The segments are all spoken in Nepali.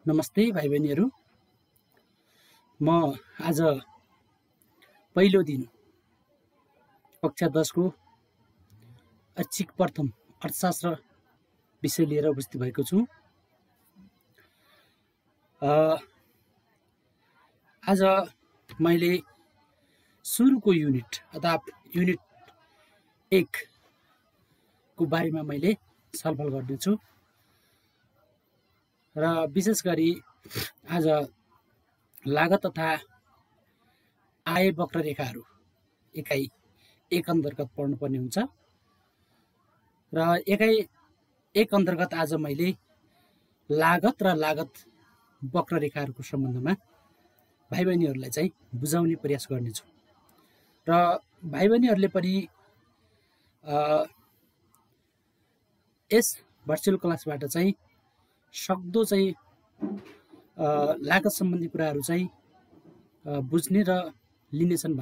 नमस्ते भाइ बहिनीहरू। म आज पहिलो दिन कक्षा 10 को ऐच्छिक प्रथम अर्थशास्त्र विषय लिएर उपस्थित भएको छु। आज मैले सुरुको युनिट अर्थात् युनिट 1 को बारेमा मैले छलफल गर्नेछु र विशेष गरी आज लागत तथा आय वक्ररेखाहरू एकाइ 1 अन्तर्गत पढ्नुपर्ने हुन्छ र एकाइ 1 अन्तर्गत आज मैले लागत र लागत वक्ररेखाहरूको सम्बन्धमा भाइ बहिनीहरूलाई चाहिँ बुझाउने प्रयास गर्नेछु र भाइ बहिनीहरूले पनि यस भर्चुअल क्लासबाट चाहिँ सक्दो चाहिँ लागत सम्बन्धी कुराहरू चाहिँ बुझ्ने र लिनेछन्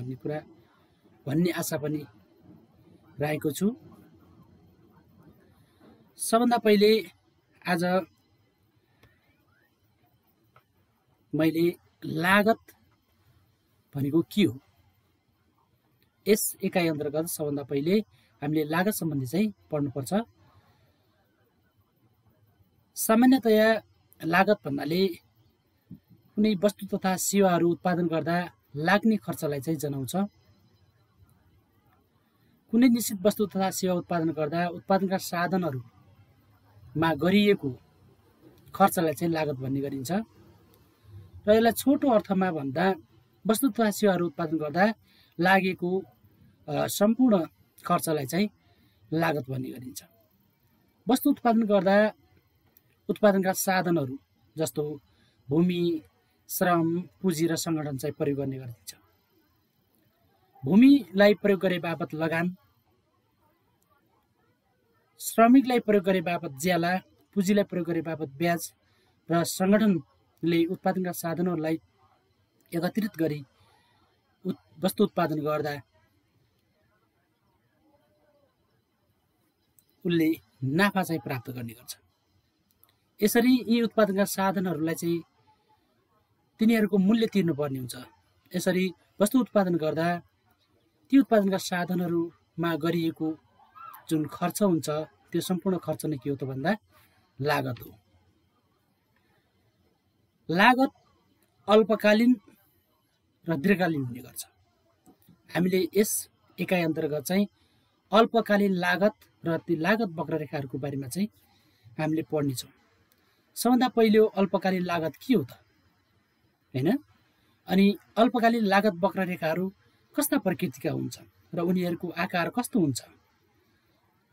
भन्ने आशा पनि राखेको छु। सबभन्दा पहिले आज मैले लागत भनेको के हो यस एकाइ अन्तर्गत सबभन्दा पहिले हामीले लागत सम्बन्धी चाहिँ पढ्नुपर्छ। सामान्यतया लागत भन्नाले कुनै वस्तु तथा सेवाहरू उत्पादन गर्दा लाग्ने खर्चलाई चाहिँ जनाउँछ। कुनै निश्चित वस्तु तथा सेवा उत्पादन गर्दा उत्पादनका साधनहरूमा गरिएको खर्चलाई चाहिँ लागत भन्ने गरिन्छ र यसलाई छोटो अर्थमा भन्दा वस्तु तथा सेवाहरू उत्पादन गर्दा लागेको सम्पूर्ण खर्चलाई चाहिँ लागत भन्ने गरिन्छ। वस्तु उत्पादन गर्दा उत्पादनका साधनहरू जस्तो भूमि, श्रम, पुँजी र सङ्गठन चाहिँ प्रयोग गर्ने गरिन्छ। भूमिलाई प्रयोग गरे बापत लगान, श्रमिकलाई प्रयोग गरे बापत ज्याला, पुँजीलाई प्रयोग गरे बापत ब्याज र सङ्गठनले उत्पादनका साधनहरूलाई एकत्रित गरी वस्तु उत्पादन गर्दा उसले नाफा चाहिँ प्राप्त गर्ने गर्छ। यसरी यी उत्पादनका साधनहरूलाई चाहिँ तिनीहरूको मूल्य तिर्नुपर्ने हुन्छ। यसरी वस्तु उत्पादन गर्दा ती उत्पादनका साधनहरूमा गरिएको जुन खर्च हुन्छ त्यो सम्पूर्ण खर्च नै के हो त भन्दा लागत हो। लागत अल्पकालीन र दीर्घकालीन हुने गर्छ। हामीले यस एकाइ अन्तर्गत चाहिँ अल्पकालीन लागत र ती लागत वक्ररेखाहरूको बारेमा चाहिँ हामीले पढ्नेछौँ। सबभन्दा पहिलो अल्पकालीन लागत के हो त हैन? अनि अल्पकालीन लागत वक्ररेखाहरू कस्ता प्रकृतिका हुन्छन् र उनीहरूको आकार कस्तो हुन्छ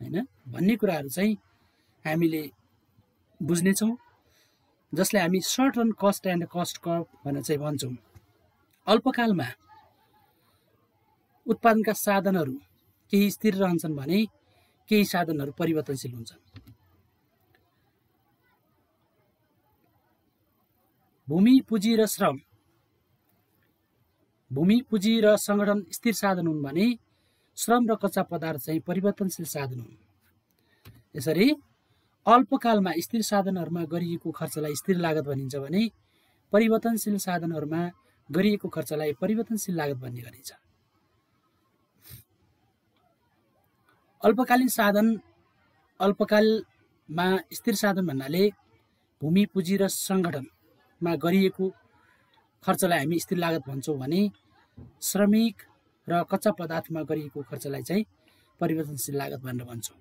हैन भन्ने कुराहरू चाहिँ हामीले बुझ्नेछौँ, जसलाई हामी short run cost and cost curve भनेर चाहिँ भन्छौँ। अल्पकालमा उत्पादनका साधनहरू केही स्थिर रहन्छन् भने केही साधनहरू परिवर्तनशील हुन्छन्। भूमि, पुँजी र श्रम, भूमि, पुँजी र सङ्गठन स्थिर साधन हुन् भने श्रम र कच्चा पदार्थ चाहिँ परिवर्तनशील साधन हुन्। यसरी अल्पकालमा स्थिर साधनहरूमा गरिएको खर्चलाई स्थिर लागत भनिन्छ भने परिवर्तनशील साधनहरूमा गरिएको खर्चलाई परिवर्तनशील लागत भन्ने गरिन्छ। अल्पकालीन साधन, अल्पकालमा स्थिर साधन भन्नाले भूमि, पुँजी र सङ्गठनमा गरिएको खर्चलाई हामी स्थिर लागत भन्छौँ भने श्रमिक र कच्चा पदार्थमा गरिएको खर्चलाई चाहिँ परिवर्तनशील लागत भनेर भन्छौँ।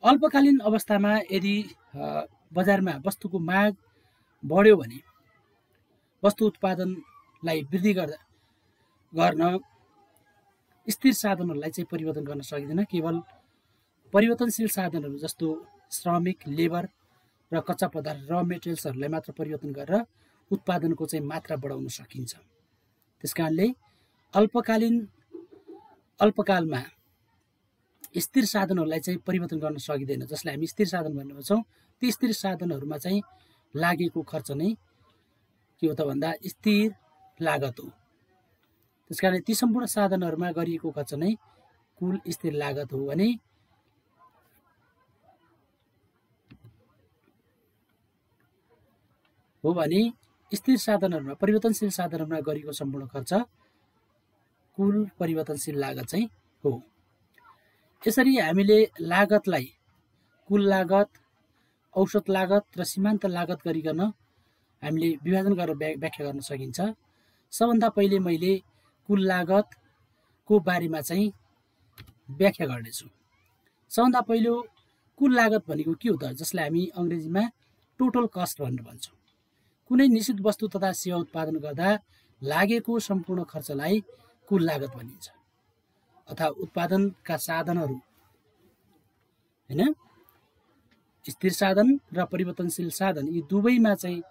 अल्पकालीन अवस्थामा यदि बजारमा वस्तुको माग बढ्यो भने वस्तु उत्पादनलाई वृद्धि गर्न स्थिर साधनहरूलाई चाहिँ परिवर्तन गर्न सकिँदैन। केवल परिवर्तनशील साधनहरू जस्तो श्रमिक, लेबर र कच्चा पदार्थ र मेटेरियल्सहरूलाई मात्र परिवर्तन गरेर उत्पादनको चाहिँ मात्रा बढाउन सकिन्छ। त्यसकारणले अल्पकालमा स्थिर साधनहरूलाई चाहिँ परिवर्तन गर्न सकिँदैन, जसलाई हामी स्थिर साधन भन्ने भन्छौँ। ती स्थिर साधनहरूमा चाहिँ लागेको खर्च नै के हो त भन्दा स्थिर लागत हो। त्यसकारण ती सम्पूर्ण साधनहरूमा गरिएको खर्च नै कुल स्थिर लागत हो भने हो भने स्थिर साधनहरूमा परिवर्तनशील साधनहरूमा गरिएको सम्पूर्ण खर्च कुल परिवर्तनशील लागत चाहिँ हो। यसरी हामीले लागतलाई कुल लागत, औसत लागत र सीमान्त लागत गरिकन हामीले विभाजन गरेर व्याख्या गर्न सकिन्छ। सबभन्दा पहिले मैले कुल लागतको बारेमा चाहिँ व्याख्या गर्नेछु। सबभन्दा पहिलो कुल लागत भनेको के हो त, जसलाई हामी अङ्ग्रेजीमा टोटल कस्ट भनेर भन्छौँ। कुनै निश्चित वस्तु तथा सेवा उत्पादन गर्दा लागेको सम्पूर्ण खर्चलाई कुल लागत भनिन्छ। अथवा उत्पादनका साधनहरू हैन, स्थिर साधन र परिवर्तनशील साधन यी दुवैमा चाहिँ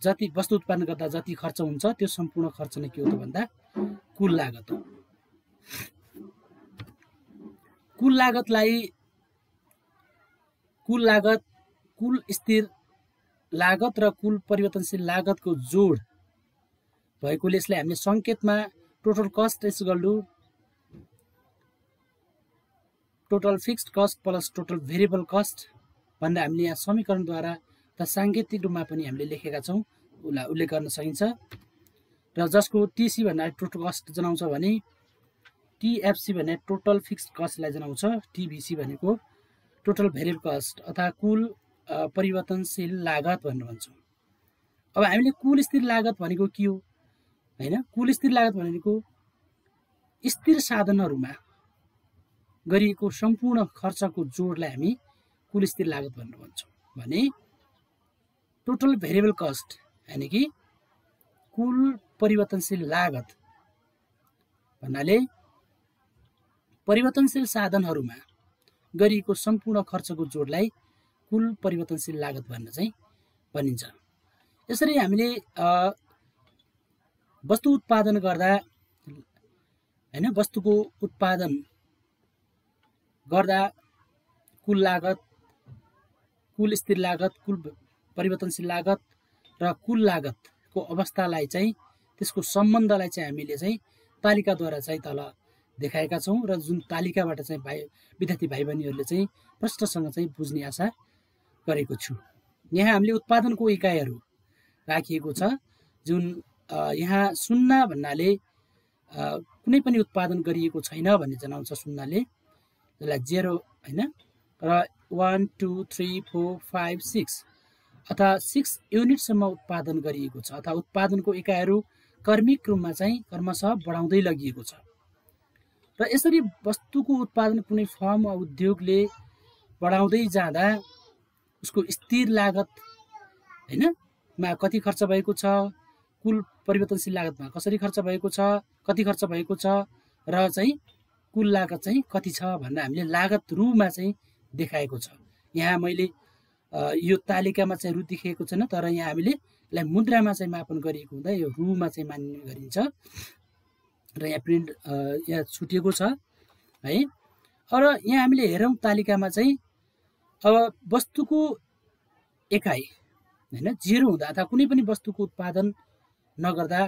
जति वस्तु उत्पादन गर्दा जति खर्च हुन्छ त्यो सम्पूर्ण खर्च नै के हो त भन्दा कुल लागत हो। कुल लागत कुल स्थिर लागत र कुल परिवर्तनशील लागतको जोड भएकोले यसलाई हामीले संकेतमा total cost is equal to total fixed cost plus total variable cost भनेर हामीले यहाँ समीकरणद्वारा त साङ्केतिक रूपमा पनि हामीले लेखेका छौँ, उल्लेख गर्न सकिन्छ। र जसको टिसी भन्दा टोटल कस्ट जनाउँछ भने टिएफसी भने टोटल फिक्स्ड कस्टलाई जनाउँछ, टिभिसी भनेको टोटल भेरिएबल कस्ट अथवा कुल परिवर्तनशील लागत भनेर भन्छौँ। अब हामीले कुल स्थिर लागत भनेको के हो हैन, कुल स्थिर लागत भनेको स्थिर साधनहरूमा गरिएको सम्पूर्ण खर्चको जोडलाई हामी कुल स्थिर लागत भनेर भन्छौँ। भने टोटल भेरिएबल कस्ट यानि कि कुल परिवर्तनशील लागत भन्नाले परिवर्तनशील साधनहरूमा गरिएको सम्पूर्ण खर्चको जोडलाई कुल परिवर्तनशील लागत भनेर चाहिँ भनिन्छ। यसरी हामीले वस्तु उत्पादन गर्दा हैन, वस्तुको उत्पादन गर्दा कुल लागत, कुल स्थिर लागत, कुल परिवर्तनशील लागत र कुल लागतको अवस्थालाई चाहिँ त्यसको सम्बन्धलाई चाहिँ हामीले चाहिँ तालिकाद्वारा चाहिँ तल देखाएका छौँ र जुन तालिकाबाट चाहिँ विद्यार्थी भाइ बहिनीहरूले चाहिँ प्रष्टसँग चाहिँ बुझ्ने आशा गरेको छु। यहाँ हामीले उत्पादनको इकाइहरू राखिएको छ, जुन यहाँ शून्य भन्नाले कुनै पनि उत्पादन गरिएको छैन भन्ने जनाउँछ शून्यले, जसलाई 0 हैन, र 1 2 3 4 5 6 अथवा 6 युनिटसम्म उत्पादन गरिएको छ अथवा उत्पादनको इकाइहरू क्रमिक रूपमा चाहिँ क्रमशः बढाउँदै लगिएको छ। र यसरी वस्तुको उत्पादन कुनै फर्म वा उद्योगले बढाउँदै जाँदा उसको स्थिर लागत हैन मा कति खर्च भएको छ, कुल परिवर्तनशील लागतमा कसरी खर्च भएको छ, कति खर्च भएको छ र चाहिँ कुल लागत चाहिँ कति छ भनेर हामीले लागत रुमा चाहिँ देखाएको छ। यहाँ मैले यो तालिकामा चाहिँ रु देखेको छैन, तर यहाँ हामीले यसलाई मुद्रामा चाहिँ मापन गरिएको हुँदा यो रुमा चाहिँ मान्ने गरिन्छ र यहाँ प्रिन्ट यहाँ छुटिएको छ है। र यहाँ हामीले हेरौँ तालिकामा चाहिँ अब वस्तुको एकाइ हैन 0 हुँदा अथवा कुनै पनि वस्तुको उत्पादन नगर्दा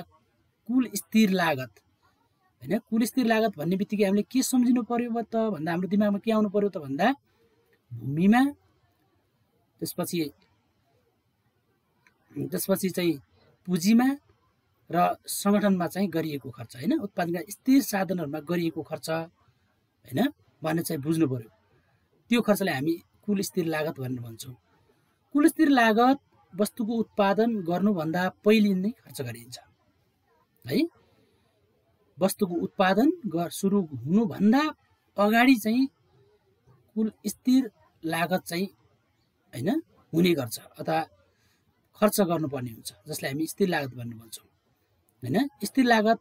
कुल स्थिर लागत हैन, कुल स्थिर लागत भन्ने बित्तिकै हामीले के सम्झिनु पर्यो त भन्दा हाम्रो दिमागमा के आउनु पर्यो त भन्दा भूमिमा, त्यसपछि चाहिँ पुँजीमा र संगठनमा चाहिँ गरिएको खर्च हैन, उत्पादनका स्थिर साधनहरूमा गरिएको खर्च हैन भन्ने चाहिँ बुझ्नु पर्यो। त्यो खर्चलाई हामी कुल स्थिर लागत भनेर भन्छौँ। कुल स्थिर लागत वस्तुको उत्पादन गर्नुभन्दा पहिले नै खर्च गरिन्छ है। वस्तुको उत्पादन सुरु हुनुभन्दा अगाडि चाहिँ कुल स्थिर लागत चाहिँ हैन हुने गर्छ अथवा खर्च गर्नुपर्ने हुन्छ, जसलाई हामी स्थिर लागत भनेर भन्छौँ हैन। स्थिर लागत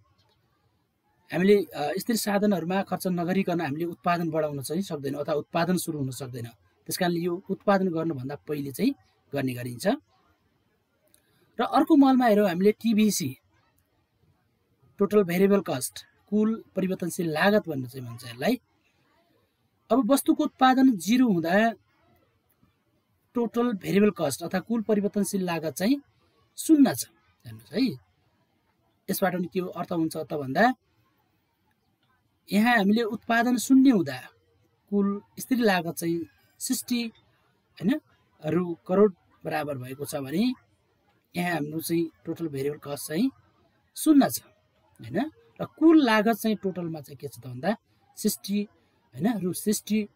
हामीले स्थिर साधनहरूमा खर्च नगरिकन हामीले उत्पादन बढाउन चाहिँ सक्दैनौँ अथवा उत्पादन सुरु हुन सक्दैन। त्यसकारणले यो उत्पादन गर्नुभन्दा पहिले चाहिँ गर्ने गरिन्छ। र अर्को मलमा हेरौँ हामीले टिभिसी टोटल भेरिएबल कस्ट, कुल परिवर्तनशील लागत भनेर चाहिँ भन्छ यसलाई। अब वस्तुको उत्पादन 0 हुँदा टोटल भेरिएबल कस्ट अथवा कुल परिवर्तनशील लागत चाहिँ 0 छ हेर्नुहोस् है। यसबाट नि के अर्थ हुन्छ त भन्दा यहाँ हामीले उत्पादन 0 हुँदा कुल स्थिर लागत चाहिँ 60 हैन रु करोड बराबर भएको छ भने यहाँ हाम्रो चाहिँ टोटल भेरिएबल कस्ट चाहिँ 0 छ हैन। र कुल लागत चाहिँ टोटलमा चाहिँ के छ त भन्दा 60 हैन रु 60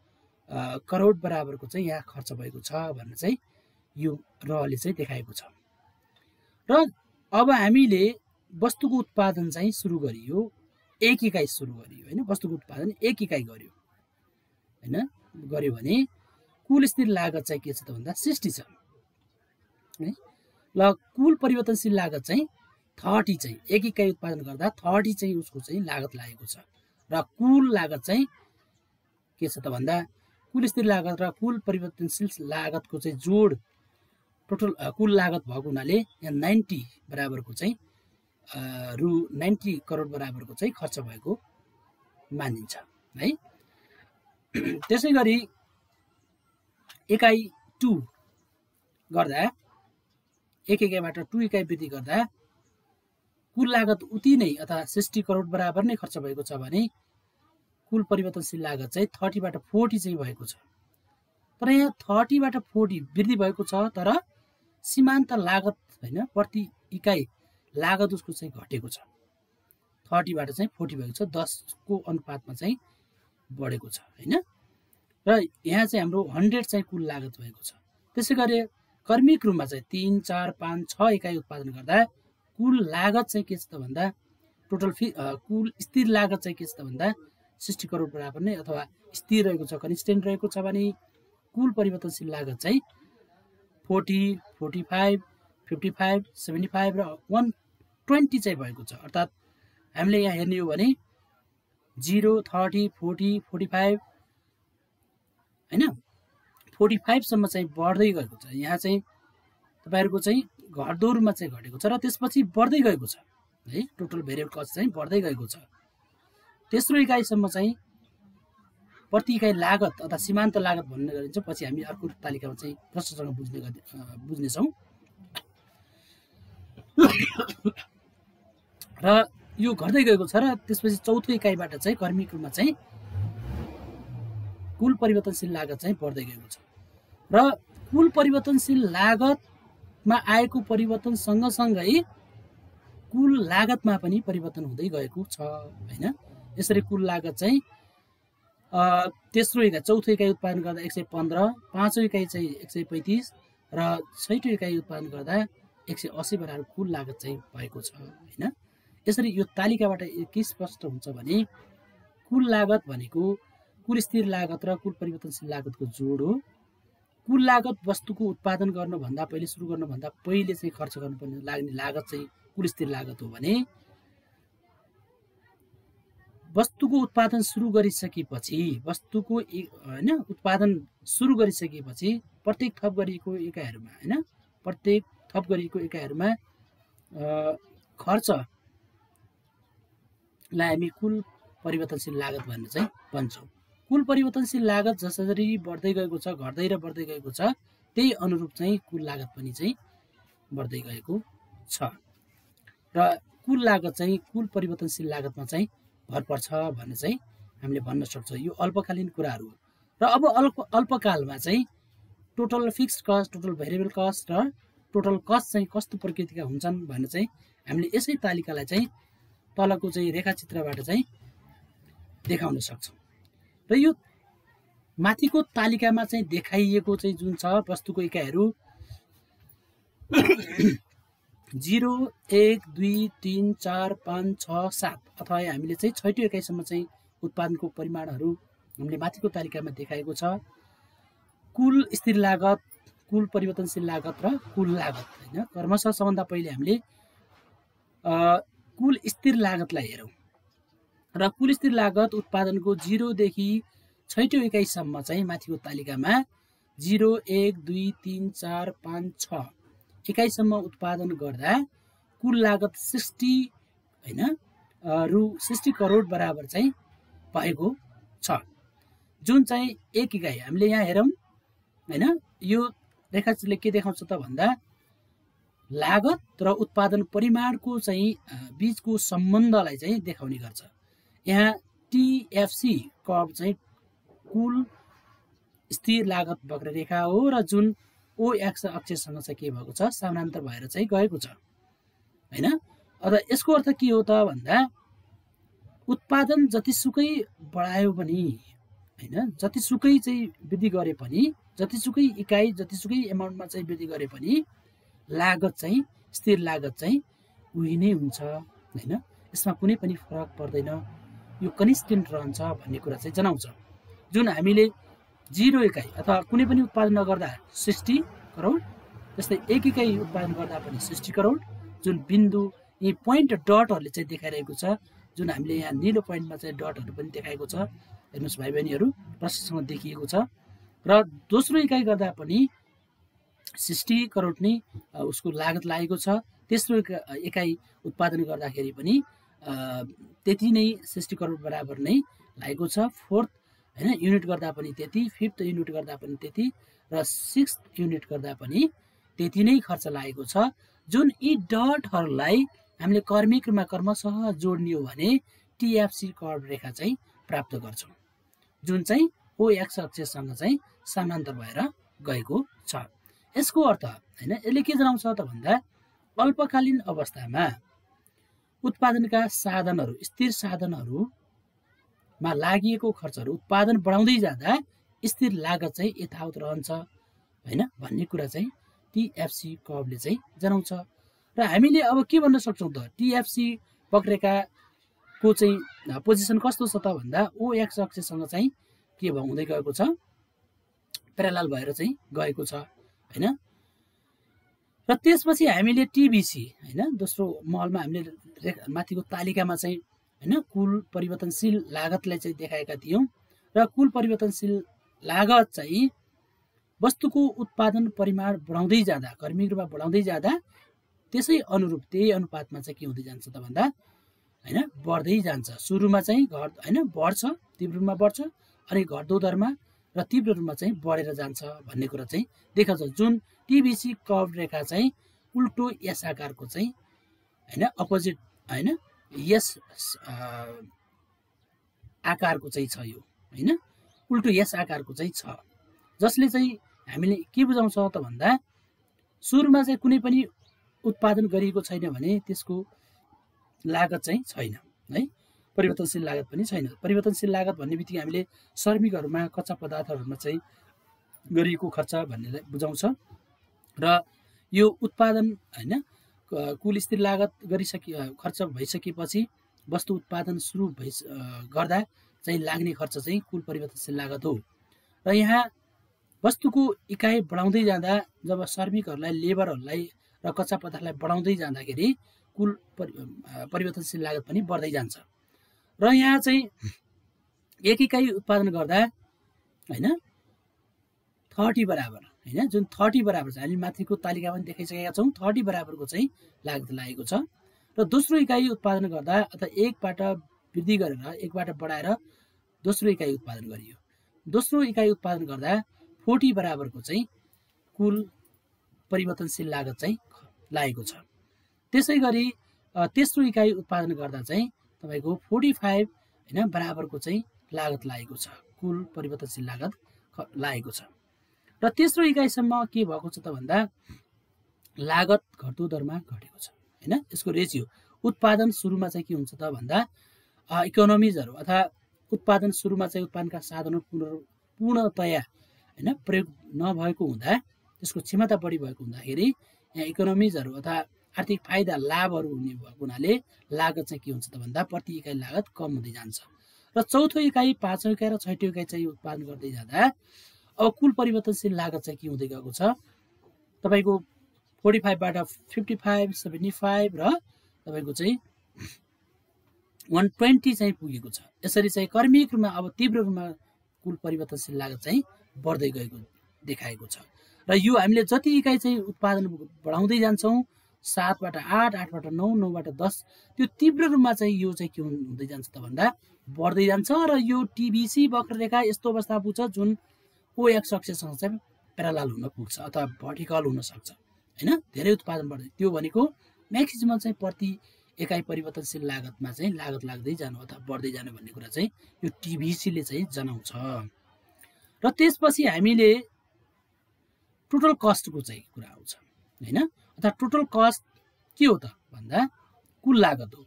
करोड बराबरको चाहिँ यहाँ खर्च भएको छ भनेर चाहिँ यो रहले चाहिँ देखाएको छ। र अब हामीले वस्तुको उत्पादन चाहिँ सुरु गरियो, 1 इकाइ सुरु गरियो हैन। वस्तुको उत्पादन 1 इकाइ गर्यो हैन, गर्यो भने कुल स्थिर लागत चाहिँ के छ त भन्दा 60 छ है। ल कुल परिवर्तनशील लागत चाहिँ 30 चाहिँ 1 इकाइ उत्पादन गर्दा 30 चाहिँ उसको चाहिँ लागत लागेको छ। र कुल लागत चाहिँ के छ त भन्दा कुल स्थिर लागत र कुल परिवर्तनशील लागतको चाहिँ जोड टोटल कुल लागत भएको हुनाले यहाँ 90 बराबरको चाहिँ रु 90 करोड बराबरको चाहिँ खर्च भएको मानिन्छ है। त्यसै गरी इकाइ 2 गर्दा 1 इकाइबाट 2 इकाइ वृद्धि गर्दा कुल लागत उति नै अथवा 60 करोड बराबर नै खर्च भएको छ भने कुल परिवर्तनशील लागत चाहिँ 30 बाट 40 चाहिँ भएको छ। तर यहाँ 30 बाट 40 वृद्धि भएको छ, तर सीमान्त लागत हैन प्रति इकाइ लागत उसको चाहिँ घटेको छ। 30 बाट चाहिँ 40 भएको छ, 10 को अनुपातमा चाहिँ बढेको छ हैन। र यहाँ चाहिँ हाम्रो 100 चाहिँ कुल लागत भएको छ। त्यसै गरी कर्मिक रूपमा चाहिँ 3, 4, 5, 6 इकाइ उत्पादन गर्दा कुल लागत चाहिँ के छ त भन्दा टोटल कुल स्थिर लागत चाहिँ के छ त भन्दा 60 करोड बराबर नै अथवा स्थिर रहेको छ, कन्स्टेन्ट रहेको छ भने कुल परिवर्तनशील लागत चाहिँ 40, 45, 55, 75 र 120 चाहिँ भएको छ। अर्थात् हामीले यहाँ हेर्ने हो भने 0, 30, 40, 45 हैन 45 सम्म चाहिँ बढ्दै गएको छ। यहाँ चाहिँ तपाईहरुको चाहिँ घट्दो रूपमा चाहिँ घटेको छ र त्यसपछि बढ्दै गएको छ है। टोटल भेरिएबल कस्ट चाहिँ बढ्दै गएको छ। तेस्रो इकाइसम्म चाहिँ प्रति इकाइ लागत अथवा सीमान्त लागत भन्ने गरिन्छ। पछि हामी अर्को तालिकामा चाहिँ प्रश्नसँग बुझ्नेछौँ। र यो घट्दै गएको छ र त्यसपछि चौथो इकाइबाट चाहिँ कर्मिक रूपमा चाहिँ कुल परिवर्तनशील लागत चाहिँ बढ्दै गएको छ र कुल परिवर्तनशील लागतमा आएको परिवर्तन सँगसँगै कुल लागतमा पनि परिवर्तन हुँदै गएको छ हैन। यसरी कुल लागत चाहिँ तेस्रो इकाइ चौथो इकाइ उत्पादन गर्दा 115, पाँचौं इकाइ चाहिँ 135 र छैटौं इकाइ उत्पादन गर्दा 180 बराबर कुल लागत चाहिँ भएको छ हैन। यसरी यो तालिकाबाट के स्पष्ट हुन्छ भने कुल लागत भनेको कुल स्थिर लागत र कुल परिवर्तनशील लागतको जोड हो। कुल लागत वस्तुको उत्पादन गर्नुभन्दा पहिले सुरु गर्नुभन्दा पहिले चाहिँ खर्च गर्नुपर्ने लाग्ने लागत चाहिँ कुल स्थिर लागत हो भने वस्तुको उत्पादन सुरु गरिसकेपछि वस्तुको हैन उत्पादन सुरु गरिसकेपछि प्रत्येक थप गरिएको इकाइहरुमा हैन प्रत्येक थप गरिएको इकाइहरुमा खर्चलाई हामी कुल परिवर्तनशील लागत भनेर चाहिँ भन्छौं। कुल परिवर्तनशील लागत जसरी बढ्दै गएको छ, घट्दै र बढ्दै गएको छ, त्यही अनुरूप चाहिँ कुल लागत पनि चाहिँ बढ्दै गएको छ र कुल लागत चाहिँ कुल परिवर्तनशील लागतमा चाहिँ भर पर्छ भन्ने चाहिँ हामीले भन्न सक्छौं। यो अल्पकालीन कुराहरु हो। र अब अल्पकालमा चाहिँ total fixed cost, total variable cost र टोटल कस्ट चाहिँ कस्तो प्रकृतिका हुन्छन् भन्ने चाहिँ हामीले यसै तालिकालाई चाहिँ तलको चाहिँ रेखाचित्रबाट चाहिँ देखाउन सक्छौं। र यो माथिको तालिकामा चाहिँ देखाइएको चाहिँ जुन छ वस्तुको इकाइहरु 0, 1, 2, 3, 4, 5, 6, 7 अथवा हामीले चाहिँ छैटौं इकाइसम्म चाहिँ उत्पादनको परिमाणहरु हामीले माथिको तालिकामा देखाएको छ। कुल स्थिर लागत, कुल परिवर्तनशील लागत र कुल लागत हैन। क्रमशः सबभन्दा पहिले हामीले कुल स्थिर लागतलाई हेरौं र कुल स्थिर लागत उत्पादनको 0 देखि छैटौं इकाइसम्म चाहिँ माथिको तालिकामा 0, 1, 2, 3, 4, 5, 6 इकाइसम्म उत्पादन गर्दा कुल लागत 60 हैन रु 60 करोड बराबर चाहिँ भएको छ। जुन चाहिँ 1 इकाइ हामीले यहाँ हेरौं हैन। यो रेखाचित्रले के देखाउँछ त भन्दा लागत र उत्पादन परिमाणको चाहिँ बीचको सम्बन्धलाई चाहिँ देखाउने गर्छ। यहाँ टीएफसी कर्भ चाहिँ कुल स्थिर लागत वक्ररेखा हो र जुन ओ एक्स अक्षसँग चाहिँ के भएको छ, समानान्तर भएर चाहिँ गएको छ हैन। अथवा यसको अर्थ के हो त भन्दा उत्पादन जतिसुकै बढायो पनि हैन, जतिसुकै चाहिँ वृद्धि गरे पनि, जतिसुकै इकाइ जतिसुकै एमाउन्टमा चाहिँ वृद्धि गरे पनि लागत चाहिँ स्थिर लागत चाहिँ उही नै हुन्छ हैन। यसमा कुनै पनि फरक पर्दैन, यो कन्स्टेन्ट रहन्छ भन्ने कुरा चाहिँ जनाउँछ। जुन हामीले 0 इकाइ अथवा कुनै पनि उत्पादन नगर्दा 60 करोड, जस्तै 1 इकाइ उत्पादन गर्दा पनि 60 करोड, जुन बिन्दु यी पोइन्ट डटहरूले चाहिँ देखाइरहेको छ, जुन हामीले यहाँ नीलो पोइन्टमा चाहिँ डटहरू पनि देखाएको छ, हेर्नुहोस् भाइ बहिनीहरू प्रश्नसँग देखिएको छ। र दोस्रो इकाइ गर्दा पनि 60 करोड नै उसको लागत लागेको छ। तेस्रो इकाइ उत्पादन गर्दाखेरि पनि त्यति नै 60 करोड बराबर नै लागेको छ। फोर्थ हैन युनिट गर्दा पनि त्यति, फिफ्थ युनिट गर्दा पनि त्यति, र सिक्स्थ युनिट गर्दा पनि त्यति नै खर्च लागेको छ। जुन यी डटहरूलाई हामीले क्रमिक रूपमा क्रमशः जोड्ने हो भने टिएफसी कर्व रेखा चाहिँ प्राप्त गर्छौँ, जुन चाहिँ ओ एक्स अक्षसँग चाहिँ समानान्तर भएर गएको छ। यसको अर्थ हैन यसले के जनाउँछ त भन्दा अल्पकालीन अवस्थामा उत्पादनका साधनहरू, स्थिर साधनहरूमा लागि खर्चहरू उत्पादन बढाउँदै जाँदा स्थिर लागत चाहिँ यथावत रहन्छ हैन भन्ने कुरा चाहिँ टिएफसी कर्वले चाहिँ जनाउँछ। र हामीले अब के भन्न सक्छौँ त, टिएफसी वक्ररेखाको चाहिँ पोजिसन कस्तो छ त भन्दा ओ एक्स अक्षसँग चाहिँ के हुँदै गएको छ, प्यारालल भएर चाहिँ गएको छ हैन। र त्यसपछि हामीले टिबिसी हैन दोस्रो महलमा हामीले माथिको तालिकामा चाहिँ हैन कुल परिवर्तनशील लागतलाई चाहिँ देखाएका थियौं। र कुल परिवर्तनशील लागत चाहिँ वस्तुको उत्पादन परिमाण बढाउँदै जाँदा, क्रमिक रूपमा बढाउँदै जाँदा त्यसै अनुरूप त्यही अनुपातमा चाहिँ के हुँदै जान्छ त भन्दा हैन बढ्दै जान्छ। सुरुमा चाहिँ हैन बढ्छ, तीव्र रूपमा बढ्छ, अनि घट्दो दरमा र तीव्र रूपमा चाहिँ बढेर जान्छ भन्ने कुरा चाहिँ देखाउँछ। जुन टिबिसी कर्व रेखा चाहिँ उल्टो यस आकारको चाहिँ हैन अपोजिट हैन यस आकारको चाहिँ छ, यो हैन उल्टो यस आकारको चाहिँ छ, जसले चाहिँ हामीले के बुझाउँछ त भन्दा सुरुमा चाहिँ कुनै पनि उत्पादन गरिएको छैन भने त्यसको लागत चाहिँ छैन है, परिवर्तनशील लागत पनि छैन। परिवर्तनशील लागत भन्ने बित्तिकै हामीले श्रमिकहरूमा कच्चा पदार्थहरूमा चाहिँ गरिएको खर्च भन्नेलाई बुझाउँछ। र यो उत्पादन हैन कुल स्थिर लागत खर्च भइसकेपछि वस्तु उत्पादन सुरु गर्दा चाहिँ लाग्ने खर्च चाहिँ कुल परिवर्तनशील लागत हो। र यहाँ वस्तुको इकाइ बढाउँदै जाँदा जब श्रमिकहरूलाई, लेबरहरूलाई र कच्चा पदार्थलाई बढाउँदै जाँदाखेरि कुल परिवर्तनशील लागत पनि बढ्दै जान्छ। र यहाँ चाहिँ एक इकाइ उत्पादन गर्दा हैन 30 बराबर हैन, जुन 30 बराबर छ, हामी माथिको तालिकामा पनि देखाइसकेका छौँ, 30 बराबरको चाहिँ लागत लागेको छ। र दोस्रो इकाइ उत्पादन गर्दा अथवा एकबाट वृद्धि गरेर एकबाट बढाएर दोस्रो इकाइ उत्पादन गरियो, दोस्रो इकाइ उत्पादन गर्दा 40 बराबरको चाहिँ कुल परिवर्तनशील लागत चाहिँ लागेको छ। त्यसै गरी तेस्रो इकाइ उत्पादन गर्दा चाहिँ तपाईको 45 हैन बराबरको चाहिँ लागत लागेको छ, कुल परिवर्तनशील लागत लागेको छ। र तेस्रो इकाइसम्म के भएको छ त भन्दा लागत घट्दो दरमा घटेको छ हैन। यसको रेसियो उत्पादन सुरुमा चाहिँ के हुन्छ त भन्दा इकोनोमिजहरू अथवा उत्पादन सुरुमा चाहिँ उत्पादनका साधनहरू पूर्णतया हैन प्रयोग नभएको हुँदा, त्यसको क्षमता बढी भएको हुँदाखेरि यहाँ इकोनोमिजहरू अथवा आर्थिक फाइदा लाभहरू हुने भएको हुनाले लागत चाहिँ के हुन्छ त भन्दा प्रति इकाइ लागत कम हुँदै जान्छ। र चौथो इकाइ, पाँचौं इकाइ र छैटौं इकाइ चाहिँ उत्पादन गर्दै जाँदा अब कुल परिवर्तनशील लागत चाहिँ के हुँदै गएको छ, तपाईको 45 बाट 55, 75 र तपाईको चाहिँ 120 चाहिँ पुगेको छ। यसरी चाहिँ क्रमिक रूपमा अब तीव्र रूपमा कुल परिवर्तनशील लागत चाहिँ बढ्दै गएको देखाएको छ। र यो हामीले जति इकाइ चाहिँ उत्पादन बढाउँदै जान्छौँ, 7 बाट 8, 8 बाट 9, 9 बाट 10, त्यो तीव्र रूपमा चाहिँ यो चाहिँ के हुँदै जान्छ त भन्दा बढ्दै जान्छ। र यो टिबिसी वक्ररेखा यस्तो अवस्था पुग्छ जुन ओ एक्स अक्षसँग चाहिँ प्यारालल हुन पुग्छ अथवा भर्टिकल हुन सक्छ हैन। धेरै उत्पादन बढ्दै, त्यो भनेको म्याक्सिमम चाहिँ प्रति एकाइ परिवर्तनशील लागतमा चाहिँ लागत लाग्दै जानु अथवा बढ्दै जानु भन्ने कुरा चाहिँ यो टिबिसीले चाहिँ जनाउँछ। र त्यसपछि हामीले टोटल कस्टको चाहिँ कुरा आउँछ हैन। अर्थात् टोटल कस्ट के हो त भन्दा कुल लागत हो।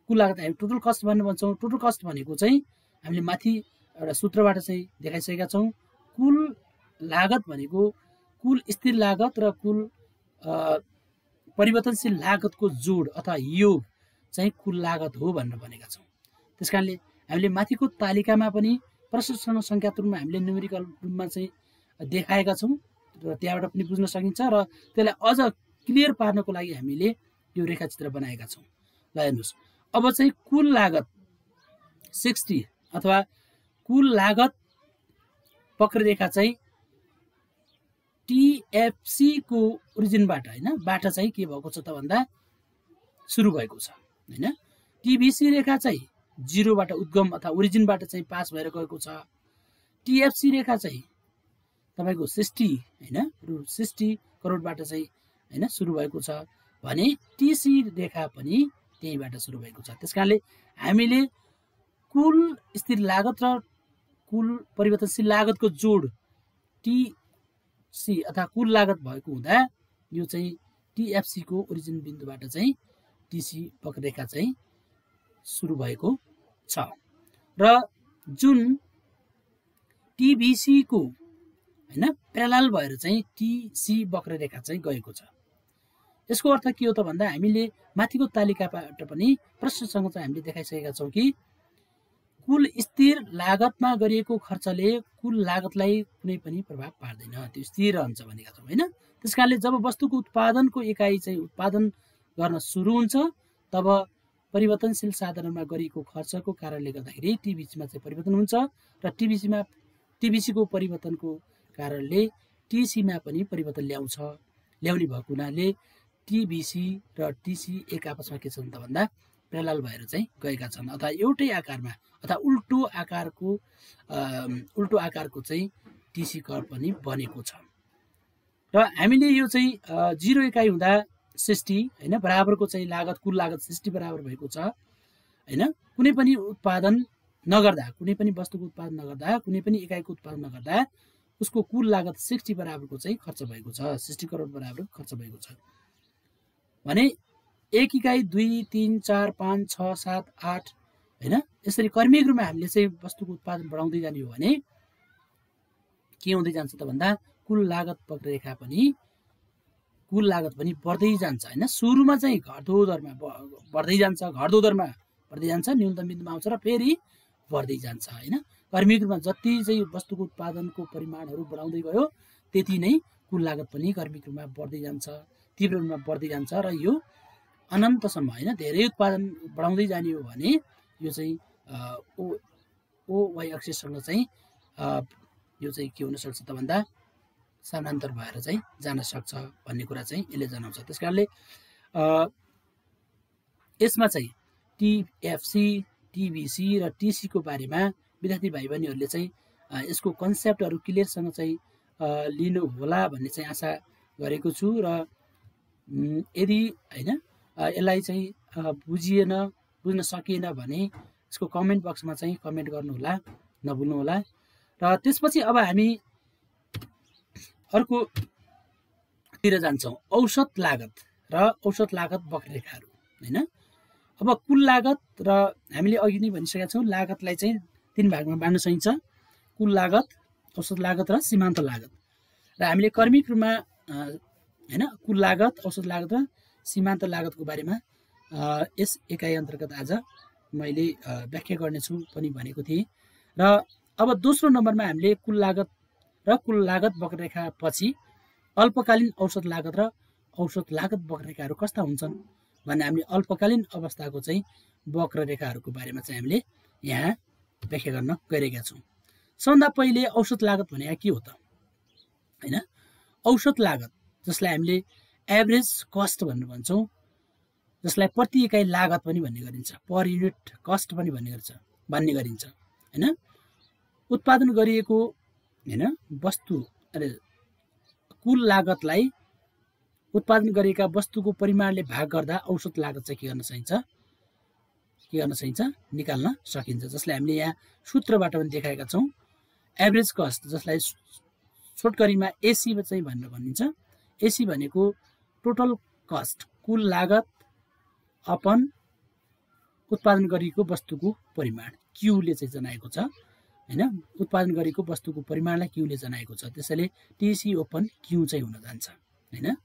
कुल लागत हामी टोटल कस्ट भनेर भन्छौँ। टोटल कस्ट भनेको चाहिँ हामीले माथि एउटा सूत्रबाट चाहिँ देखाइसकेका छौँ। कुल लागत भनेको कुल स्थिर लागत र कुल परिवर्तनशील लागतको जोड अथवा योग चाहिँ कुल लागत हो भनेर भनेका छौँ। त्यसकारणले हामीले माथिको तालिकामा पनि प्रश्नसँग सङ्ख्यात्मक रूपमा हामीले न्युमेरिकल रूपमा चाहिँ देखाएका छौँ र त्यहाँबाट पनि बुझ्न सकिन्छ र त्यसलाई अझ क्लियर पार्नको लागि हामीले यो रेखाचित्र बनाएका छौँ। ल हेर्नुहोस्, अब चाहिँ कुल लागत 60 अथवा कुल लागत वक्ररेखा चाहिँ टिएफसी को ओरिजिनबाट हैन बाट चाहिँ के भएको छ त भन्दा सुरु भएको छ हैन। टिबिसी रेखा चाहिँ 0 बाट उद्गम अथवा ओरिजिनबाट चाहिँ पास भएर गएको छ। टिएफसी रेखा चाहिँ तपाईको 60 हैन रु 60 करोडबाट चाहिँ हैन सुरु भएको छ भने टिसी रेखा पनि त्यहीबाट सुरु भएको छ। त्यसकारणले हामीले कुल स्थिर लागत र कुल परिवर्तनशील लागतको जोड टिसी अथवा कुल लागत भएको हुँदा यो चाहिँ टिएफसी को ओरिजिन बिन्दुबाट चाहिँ टिसी वक्ररेखा चाहिँ सुरु भएको छ र जुन टिबिसी को हैन प्यारलल भएर चाहिँ टिसी वक्ररेखा चाहिँ गएको छ। यसको अर्थ के हो त भन्दा हामीले माथिको तालिकाबाट पनि प्रश्नसँग चाहिँ हामीले देखाइसकेका छौँ कि कुल स्थिर लागतमा गरिएको खर्चले कुल लागतलाई कुनै पनि प्रभाव पार्दैन, त्यो स्थिर रहन्छ भनेका छौँ हैन। त्यसकारणले जब वस्तुको उत्पादनको एकाइ चाहिँ उत्पादन गर्न सुरु हुन्छ तब परिवर्तनशील साधनमा गरिएको खर्चको कारणले गर्दाखेरि टिबिसीमा चाहिँ परिवर्तन हुन्छ र टिबिसीको परिवर्तनको कारणले टिसीमा पनि परिवर्तन ल्याउने भएको हुनाले टिबिसी र टिसी एक आपसमा के छन् त भन्दा प्यारलल भएर चाहिँ गएका छन् अथवा एउटै आकारमा अथवा उल्टो आकारको चाहिँ टिसी कर्भ पनि बनेको छ। र हामीले यो चाहिँ 0 इकाइ हुँदा 60 हैन बराबरको चाहिँ लागत कुल लागत 60 बराबर भएको छ हैन। कुनै पनि उत्पादन नगर्दा कुनै पनि वस्तुको उत्पादन नगर्दा कुनै पनि इकाइको उत्पादन नगर्दा उसको कुल लागत 60 बराबरको चाहिँ खर्च भएको छ, 60 करोड बराबर खर्च भएको छ भने एक इकाइ 2 3 4 5 6 7 8 हैन यसरी क्रमिक रूपमा हामीले चाहिँ वस्तुको उत्पादन बढाउँदै जाने हो भने के हुँदै जान्छ त भन्दा कुल लागत वक्ररेखा पनि बढ्दै जान्छ हैन। सुरुमा चाहिँ घट्दो दरमा बढ्दै जान्छ, घट्दो दरमा बढ्दै जान्छ, न्यूनतम बिन्दुमा आउँछ र फेरि बढ्दै जान्छ हैन। क्रमिक रूपमा जति चाहिँ वस्तुको उत्पादनको परिमाणहरू बढाउँदै गयो त्यति नै कुल लागत पनि क्रमिक रूपमा बढ्दै जान्छ, तीव्र रूपमा बढ्दै जान्छ र यो अनन्तसम्म हैन धेरै उत्पादन बढाउँदै जाने हो भने यो चाहिँ ओ वाइ एक्सिससँग चाहिँ यो चाहिँ के हुन सक्छ त भन्दा समानान्तर भएर चाहिँ जान सक्छ भन्ने कुरा चाहिँ यसले जनाउँछ। त्यसकारणले यसमा चाहिँ टिएफसी, टिबिसी र टिसी को बारेमा विद्यार्थी भाइ बहिनीहरूले चाहिँ यसको कन्सेप्टहरू क्लियरसँग चाहिँ लिनु होला भन्ने चाहिँ आशा गरेको छु र यदि हैन यसलाई चाहिँ बुझ्न सकिएन भने यसको कमेन्ट बक्समा चाहिँ कमेन्ट गर्नुहोला, नभुल्नु होला। र त्यसपछि अब हामी अर्कोतिर जान्छौँ, औसत लागत र औसत लागत वक्ररेखाहरू हैन। अब कुल लागत र हामीले अघि नै भनिसकेका छौँ लागतलाई चाहिँ 3 भागमा बाँड्न सकिन्छ, कुल लागत, औसत लागत र सीमान्त लागत। र हामीले क्रमिक रूपमा हैन कुल लागत, औसत लागत र सीमान्त लागतको बारेमा यस एकाइ अन्तर्गत आज मैले व्याख्या गर्नेछु पनि भनेको थिएँ। र अब दोस्रो नम्बरमा हामीले कुल लागत वक्ररेखा पछि अल्पकालीन औसत लागत र औसत लागत वक्ररेखाहरू कस्ता हुन्छन् भन्ने हामीले अल्पकालीन अवस्थाको चाहिँ वक्ररेखाहरूको बारेमा चाहिँ हामीले यहाँ व्याख्या गर्न गइरहेका छौँ। सबभन्दा पहिले औसत लागत भनेको के हो त हैन। औसत लागत जसलाई हामीले एभरेज कस्ट भनेर भन्छौँ, जसलाई प्रति इकाइ लागत पनि भन्ने गरिन्छ, पर युनिट कस्ट पनि भन्ने गरिन्छ हैन। उत्पादन गरिएको हैन वस्तु कुल लागतलाई उत्पादन गरिएका वस्तुको परिमाणले भाग गर्दा औसत लागत चाहिँ के गर्न सकिन्छ निकाल्न सकिन्छ, जसलाई हामीले यहाँ सूत्रबाट पनि देखाएका छौँ। एभरेज कस्ट जसलाई छोटकरीमा एसी चाहिँ भनेर भनिन्छ। एसी भनेको टोटल कस्ट, कुल लागत अपन उत्पादन गरिएको वस्तुको परिमाण, क्यूले चाहिँ जनाएको छ हैन। उत्पादन गरेको वस्तुको परिमाणलाई क्यूले जनाएको छ, त्यसैले टिसी ओपन क्यू चाहिँ हुन जान्छ हैन।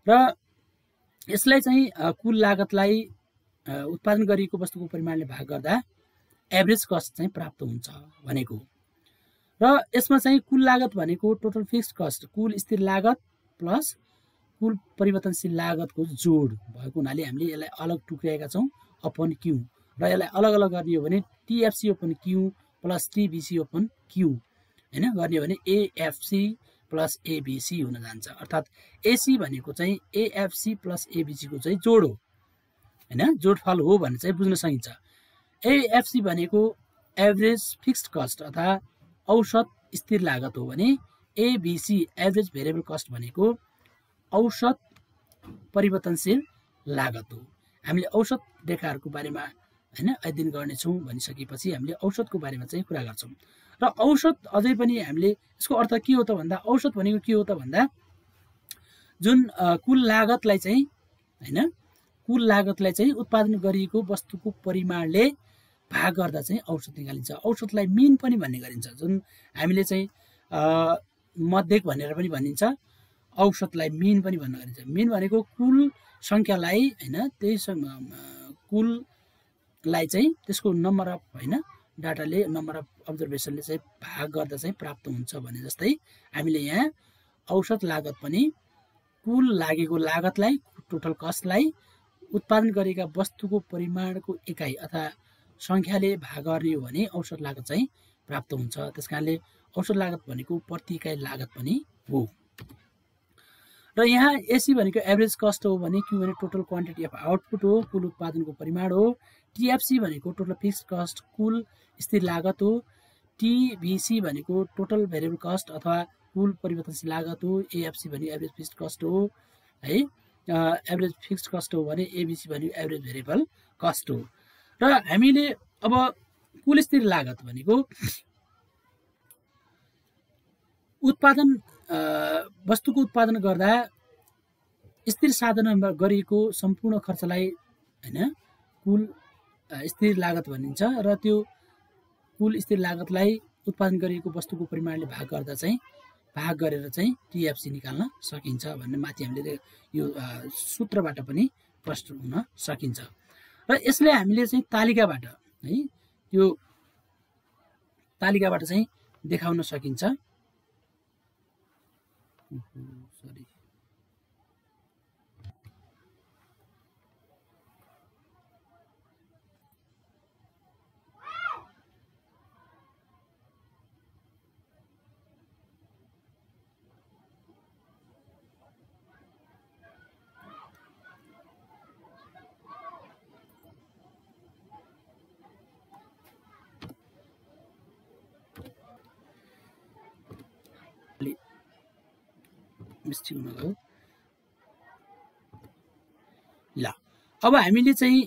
र यसलाई चाहिँ कुल लागतलाई उत्पादन गरिएको वस्तुको परिमाणले भाग गर्दा एभरेज कस्ट चाहिँ प्राप्त हुन्छ भनेको। र यसमा चाहिँ कुल लागत भनेको टोटल फिक्स्ड कस्ट, कुल स्थिर लागत प्लस कुल परिवर्तनशील लागतको जोड भएको हुनाले हामीले यसलाई अलग टुक्र्याएका छौँ अपन क्यू। र यसलाई अलग अलग गर्ने हो भने TFC upon Q plus TVC upon Q हैन गर्ने हो भने एएफसी प्लस एबिसी हुन जान्छ। अर्थात् एसी भनेको चाहिँ एएफसी प्लस एबिसी को चाहिँ जोड हो हैन, जोडफल हो भन्ने चाहिँ बुझ्न सकिन्छ। एएफसी भनेको एभरेज फिक्स्ड कस्ट अथवा औसत स्थिर लागत हो भने एबिसी एभरेज भेरिएबल कस्ट भनेको औसत परिवर्तनशील लागत हो। हामीले औसत रेखाहरूको बारेमा हैन अध्ययन गर्नेछौँ भनिसकेपछि हामीले औसतको बारेमा चाहिँ कुरा गर्छौँ। र औसत अझै पनि हामीले यसको अर्थ के हो त भन्दा, औसत भनेको के हो त भन्दा जुन कुल लागतलाई चाहिँ हैन, कुल लागतलाई चाहिँ उत्पादन गरिएको वस्तुको परिमाणले भाग गर्दा चाहिँ औसत निकालिन्छ। औसतलाई मिन पनि भन्ने गरिन्छ, जुन हामीले चाहिँ मध्यक भनेर पनि भनिन्छ, औसतलाई मिन पनि भन्न गरिन्छ। मिन भनेको कुल संख्यालाई हैन, त्यही कुललाई चाहिँ त्यसको नम्बर अफ हैन डाटाले, नम्बर अफ अब्जर्भेसनले चाहिँ भाग गर्दा चाहिँ प्राप्त हुन्छ भने जस्तै हामीले यहाँ औसत लागत पनि कुल लागेको लागतलाई, टोटल कस्टलाई उत्पादन गरेका वस्तुको परिमाणको एकाइ अथवा संख्याले भाग गर्ने हो भने औसत लागत चाहिँ प्राप्त हुन्छ। त्यसकारणले औसत लागत भनेको प्रति इकाइ लागत पनि हो। र यहाँ एसी भनेको एभरेज कस्ट हो भने क्यू भने टोटल क्वान्टिटी अफ आउटपुट हो, कुल उत्पादनको परिमाण हो। टिएफसी भनेको टोटल फिक्स्ड कस्ट, कुल स्थिर लागत हो। टिबिसी भनेको टोटल भेरिएबल कस्ट अथवा कुल परिवर्तनशील लागत हो। एएफसी भनेको एभरेज फिक्स्ड कस्ट हो है, एभरेज फिक्स्ड कस्ट हो भने एबिसी भनेको एभरेज भेरिएबल कस्ट हो। र हामीले अब कुल स्थिर लागत भनेको उत्पादन वस्तुको उत्पादन गर्दा स्थिर साधनमा गरिएको सम्पूर्ण खर्चलाई हैन कुल स्थिर लागत भनिन्छ। र त्यो कुल स्थिर लागतलाई उत्पादन गरिएको वस्तुको परिमाणले भाग गर्दा चाहिँ भाग गरेर चाहिँ टिएफसी निकाल्न सकिन्छ भन्ने माथि हामीले यो सूत्रबाट पनि प्रष्ट हुन सकिन्छ। र यसले हामीले चाहिँ तालिकाबाट है, यो तालिकाबाट चाहिँ देखाउन सकिन्छ। सरी मिस्टेक हुन गयो। ल अब हामीले चाहिँ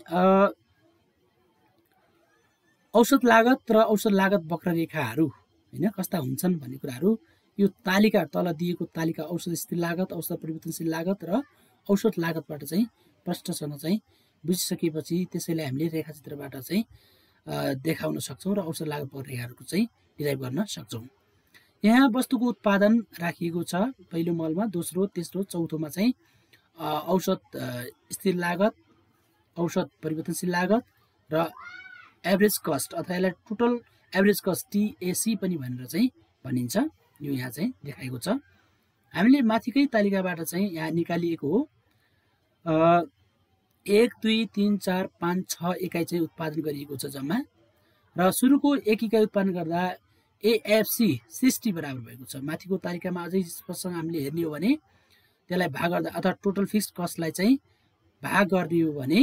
औसत लागत र औसत लागत वक्ररेखाहरू हैन कस्ता हुन्छन् भन्ने कुराहरू यो तालिका तल दिएको तालिका औसत स्थिर लागत, औसत परिवर्तनशील लागत र औसत लागतबाट चाहिँ प्रष्टसँग चाहिँ बुझिसकेपछि त्यसैले हामीले रेखाचित्रबाट चाहिँ देखाउन सक्छौं र औसत लागत वक्ररेखाहरूको चाहिँ डिराइभ गर्न सक्छौं। यहाँ वस्तुको उत्पादन राखिएको छ पहिलो मलमा, दोस्रो, तेस्रो, चौथोमा चाहिँ औसत स्थिर लागत, औसत परिवर्तनशील लागत र एभरेज कस्ट अथवा यसलाई टोटल एभरेज कस्ट टिएसी पनि भनेर चाहिँ भनिन्छ। यो यहाँ चाहिँ देखाएको छ। हामीले माथिकै तालिकाबाट चाहिँ यहाँ निकालिएको हो 1 2 3 4 5 6 इकाइ चाहिँ उत्पादन गरिएको छ जम्मा। र सुरुको 1 इकाइ उत्पादन गर्दा एएफसी 60 बराबर भएको छ। माथिको तालिकामा अझै स्पष्टसँग हामीले हेर्ने हो भने त्यसलाई भाग गर्दा अथवा टोटल फिक्स्ड कस्टलाई चाहिँ भाग गर्ने हो भने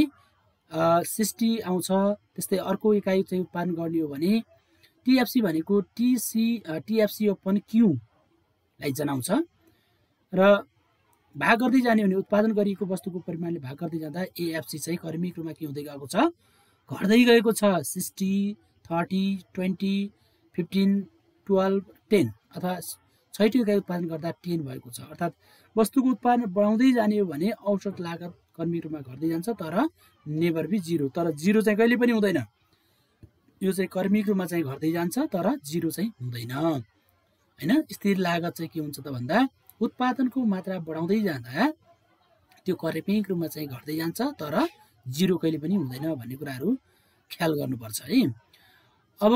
60 आउँछ। त्यस्तै अर्को इकाइ चाहिँ उत्पादन गर्ने हो भने टिएफसी भनेको टिएफसी ओपन क्यू लाई जनाउँछ र भाग गर्दै जाने हो भने उत्पादन गरिएको वस्तुको परिमाणले भाग गर्दै जाँदा एएफसी चाहिँ क्रमिक रूपमा के हुँदै गएको छ, घट्दै गएको छ। 60 30 20 15 12 10 अथवा छैटौँ इकाइ उत्पादन गर्दा 10 भएको छ। अर्थात् वस्तुको उत्पादन बढाउँदै जाने हो भने औसत लागत कर्मिक रूपमा घट्दै जान्छ, तर नेभर बी 0। तर 0 चाहिँ कहिले पनि हुँदैन। यो चाहिँ कर्मिक रूपमा चाहिँ घट्दै जान्छ, तर 0 चाहिँ हुँदैन हैन। स्थिर लागत चाहिँ के हुन्छ त भन्दा उत्पादनको मात्रा बढाउँदै जाँदा त्यो कर्मिक रूपमा चाहिँ घट्दै जान्छ, तर 0 कहिले पनि हुँदैन भन्ने कुराहरू ख्याल गर्नुपर्छ है। अब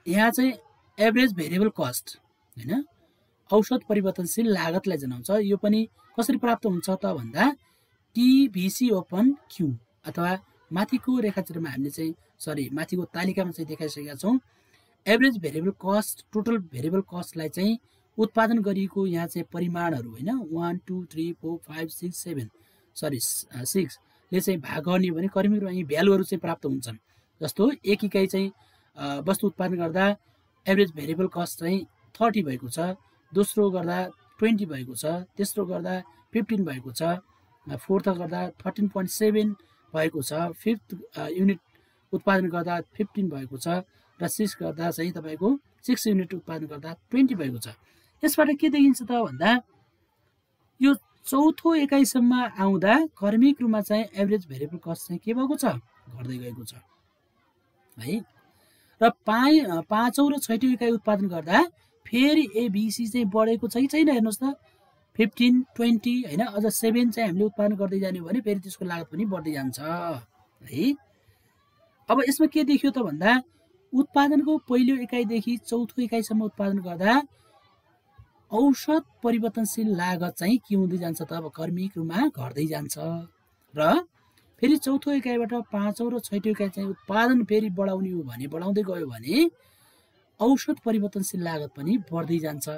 यहाँ चाहिँ एभरेज भेरिएबल कस्ट हैन, औसत परिवर्तनशील लागतलाई जनाउँछ। यो पनि कसरी प्राप्त हुन्छ त भन्दा टिभिसी ओपन क्यू अथवा माथिको रेखाचित्रमा हामीले चाहिँ माथिको तालिकामा चाहिँ देखाइसकेका छौँ। Average variable cost, total variable कस्टलाई चाहिँ उत्पादन गरिएको यहाँ चाहिँ परिमाणहरू हैन 1 2 3 4 5 6 7 6 ले चाहिँ भाग गर्ने भने कर्मिक रूपमा यी भ्यालुहरू चाहिँ प्राप्त हुन्छन्। जस्तो एक इकाइ चाहिँ वस्तु उत्पादन गर्दा एभरेज भेरिएबल कस्ट चाहिँ 30 भएको छ, दोस्रो गर्दा 20 भएको छ, तेस्रो गर्दा 15 भएको छ, फोर्थ गर्दा 13.7 भएको छ, फिफ्थ युनिट उत्पादन गर्दा 15 भएको छ, र 6 गर्दा चाहिँ तपाईँको 6 युनिट उत्पादन गर्दा 20 भएको छ। यसबाट के देखिन्छ त भन्दा यो चौथो इकाइसम्म आउँदा कर्मिक रूपमा चाहिँ एभरेज भेरिएबल कस्ट चाहिँ के भएको छ, घट्दै गएको छ है। र पाँचौँ र छैटौँ इकाइ उत्पादन गर्दा फेरि एबिसी चाहिँ बढेको छ कि छैन हेर्नुहोस् त, 15 20 हैन, अझ 7 चाहिँ हामीले उत्पादन गर्दै जाने हो भने फेरि त्यसको लागत पनि बढ्दै जान्छ है। अब यसमा के देखियो त भन्दा उत्पादनको पहिलो इकाइदेखि चौथो इकाइसम्म उत्पादन गर्दा औसत परिवर्तनशील लागत चाहिँ के हुँदै जान्छ त, अब कर्मिक रूपमा घट्दै जान्छ। र फेरि चौथो इकाइबाट पाँचौँ र छैटौँ इकाइ चाहिँ उत्पादन फेरि बढाउने हो भने, बढाउँदै गयो भने औसत परिवर्तनशील लागत पनि बढ्दै जान्छ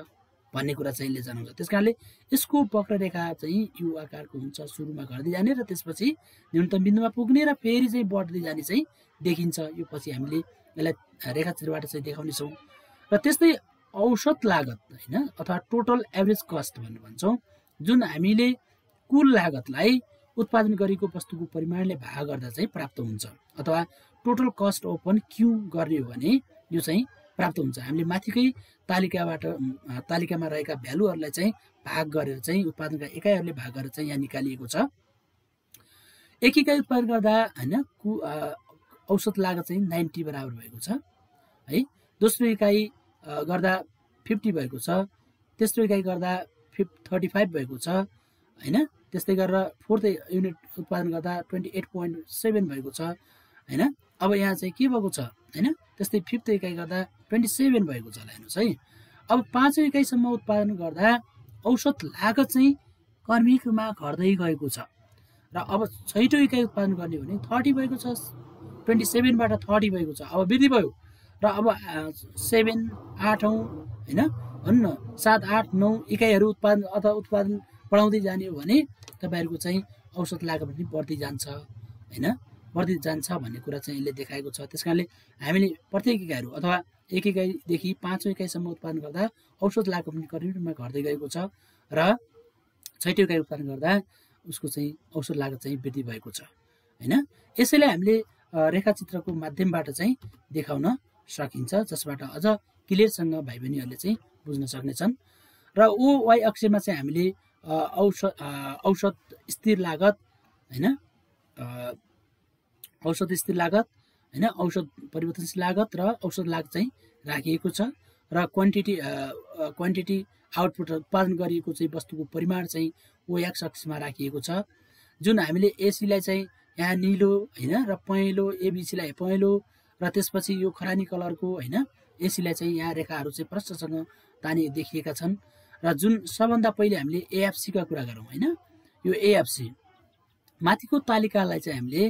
भन्ने कुरा चाहिँ यसले जनाउँछ। त्यसकारणले यसको वक्ररेखा चाहिँ यो आकारको हुन्छ, सुरुमा घट्दै जाने र त्यसपछि न्यूनतम बिन्दुमा पुग्ने र फेरि चाहिँ बढ्दै जाने चाहिँ देखिन्छ। यो पछि हामीले यसलाई रेखाचित्रबाट चाहिँ देखाउनेछौँ। र त्यस्तै औसत लागत हैन अथवा टोटल एभरेज कस्ट भनेर भन्छौँ, जुन हामीले कुल लागतलाई उत्पादन गरेको वस्तुको परिमाणले भाग गर्दा चाहिँ प्राप्त हुन्छ, अथवा टोटल कस्ट ओपन क्यू गर्ने हो भने यो चाहिँ प्राप्त हुन्छ। हामीले माथिकै तालिकामा रहेका भ्यालुहरूलाई चाहिँ भाग गरेर चाहिँ उत्पादनका इकाइहरूले भाग गरेर चाहिँ यहाँ निकालिएको छ। एक इकाइ उत्पादन गर्दा हैन औसत लागत चाहिँ 90 बराबर भएको छ है। दोस्रो इकाइ गर्दा 50 भएको छ, तेस्रो इकाइ गर्दा 35 भएको छ हैन। त्यस्तै गरेर फोर्थ युनिट उत्पादन गर्दा 28.7 भएको छ हैन। अब यहाँ चाहिँ के भएको छ हैन, त्यस्तै फिफ्थ इकाइ गर्दा 27 भएको छ हेर्नुहोस् है। अब पाँचौँ इकाइसम्म उत्पादन गर्दा औसत लागत चाहिँ कर्मिक रूपमा घट्दै गएको छ। र अब छैटौँ इकाइ उत्पादन गर्ने भने 30 भएको छ, 27 बाट 30 भएको छ, अब वृद्धि भयो। र अब 7 8औँ हैन भन्न 7 8 9 इकाइहरू उत्पादन बढाउँदै जाने हो भने तपाईहरुको चाहिँ औसत लागत पनि बढ्दै जान्छ हैन, बढ्दै जान्छ भन्ने कुरा चाहिँ यसले देखाएको छ। त्यसकारणले हामीले प्रत्येक इकाइहरू अथवा एक इकाइदेखि पाँचौँ इकाइसम्म उत्पादन गर्दा औसत लागत पनि कर्मिक रूपमा घट्दै गएको छ र छैटौँ इकाइ उत्पादन गर्दा उसको चाहिँ औसत लागत चाहिँ वृद्धि भएको छ हैन। यसैले हामीले रेखाचित्रको माध्यमबाट चाहिँ देखाउन सकिन्छ, जसबाट अझ क्लियरसँग भाइ बहिनीहरूले चाहिँ बुझ्न सक्नेछन्। र वाइ अक्षमा चाहिँ हामीले औसत स्थिर लागत हैन, औसत स्थिर लागत हैन, औसत परिवर्तनशील लागत र औसत लागत चाहिँ राखिएको छ। र क्वान्टिटी आउटपुट उत्पादन गरिएको चाहिँ वस्तुको परिमाण चाहिँ ओ एक्स अक्षमा राखिएको छ। जुन हामीले एसीलाई चाहिँ यहाँ निलो हैन र पहेँलो, एबिसीलाई पहेँलो र त्यसपछि यो खरानी कलरको हैन एसीलाई चाहिँ यहाँ रेखाहरू चाहिँ प्रष्टसँग तानी देखिएका छन्। र जुन सबभन्दा पहिले हामीले एएफसी का कुरा गरौँ हैन, यो एएफसी माथिको तालिकालाई चाहिँ हामीले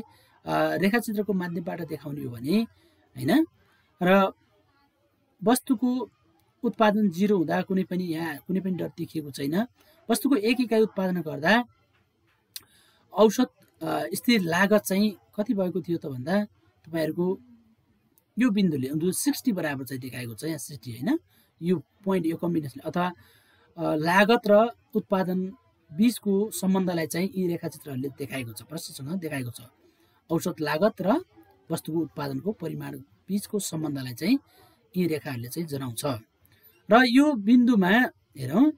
रेखाचित्रको माध्यमबाट देखाउने हो भने हैन, र वस्तुको उत्पादन 0 हुँदा कुनै पनि डट देखिएको छैन। वस्तुको एक इकाइ उत्पादन गर्दा औसत स्थिर लागत चाहिँ कति भएको थियो त भन्दा तपाईहरुको यो बिन्दुले 60 बराबर चाहिँ देखाएको छ, यहाँ 60 हैन। यो पोइन्ट, यो कम्बिनेसन अथवा लागत र उत्पादन बीचको सम्बन्धलाई चाहिँ यी रेखाचित्रहरूले देखाएको छ, प्रष्टसँग देखाएको छ। औसत लागत र वस्तुको उत्पादनको परिमाण बीचको सम्बन्धलाई चाहिँ यी रेखाहरूले चाहिँ जनाउँछ। र यो बिन्दुमा हेरौँ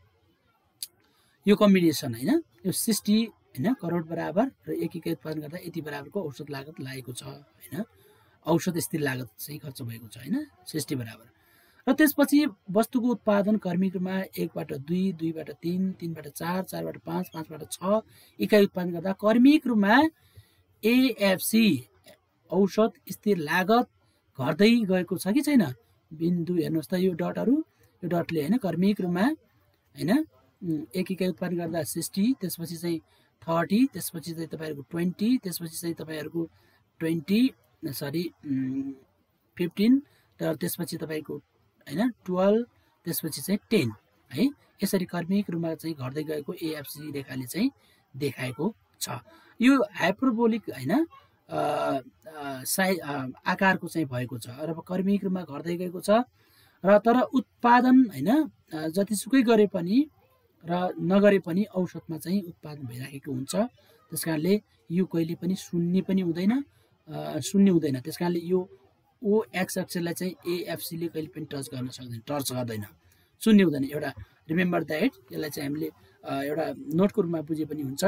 यो कम्बिनेसन होइन, यो 60 होइन करोड बराबर र एक इकाइ उत्पादन गर्दा यति बराबरको औसत लागत लागेको छ होइन, औसत स्थिर लागत चाहिँ खर्च भएको छ होइन 60 बराबर। र त्यसपछि वस्तुको उत्पादन कर्मीहरूमा 1 बाट 2, 2 बाट 3, 3 बाट 4, 4 बाट 5, 5 बाट 6 इकाइ उत्पादन गर्दा कर्मीहरूमा एएफसी औसत स्थिर लागत घट्दै गएको छ कि छैन? बिन्दु हेर्नुहोस् त यो डटहरू, यो डटले होइन कर्मीहरूमा होइन एक इकाइ उत्पादन गर्दा 60, त्यसपछि चाहिँ 30, त्यसपछि चाहिँ तपाईँहरूको 20, त्यसपछि चाहिँ तपाईँहरूको 15 र त्यसपछि तपाईँको होइन 12, त्यसपछि चाहिँ 10 है। यसरी कर्मीहरूमा चाहिँ घट्दै गएको एएफसी रेखाले चाहिँ देखाएको छ। यो हाइपरबोलिक होइन आकारको चाहिँ भएको छ र कर्मीहरूमा घट्दै गएको छ र तर उत्पादन होइन जतिसुकै गरे पनि र नगरे पनि औसतमा चाहिँ उत्पादन भइराखेको हुन्छ। त्यस कारणले यो कहिले पनि शून्य पनि हुँदैन, शून्य हुँदैन। त्यस कारणले यो ओ एक्स अक्षरलाई चाहिँ एएफसीले कहिले पनि टच गर्दैन, शून्य हुँदैन। एउटा रिमेम्बर द्याट, यसलाई चाहिँ हामीले एउटा नोटको रूपमा बुझे पनि हुन्छ।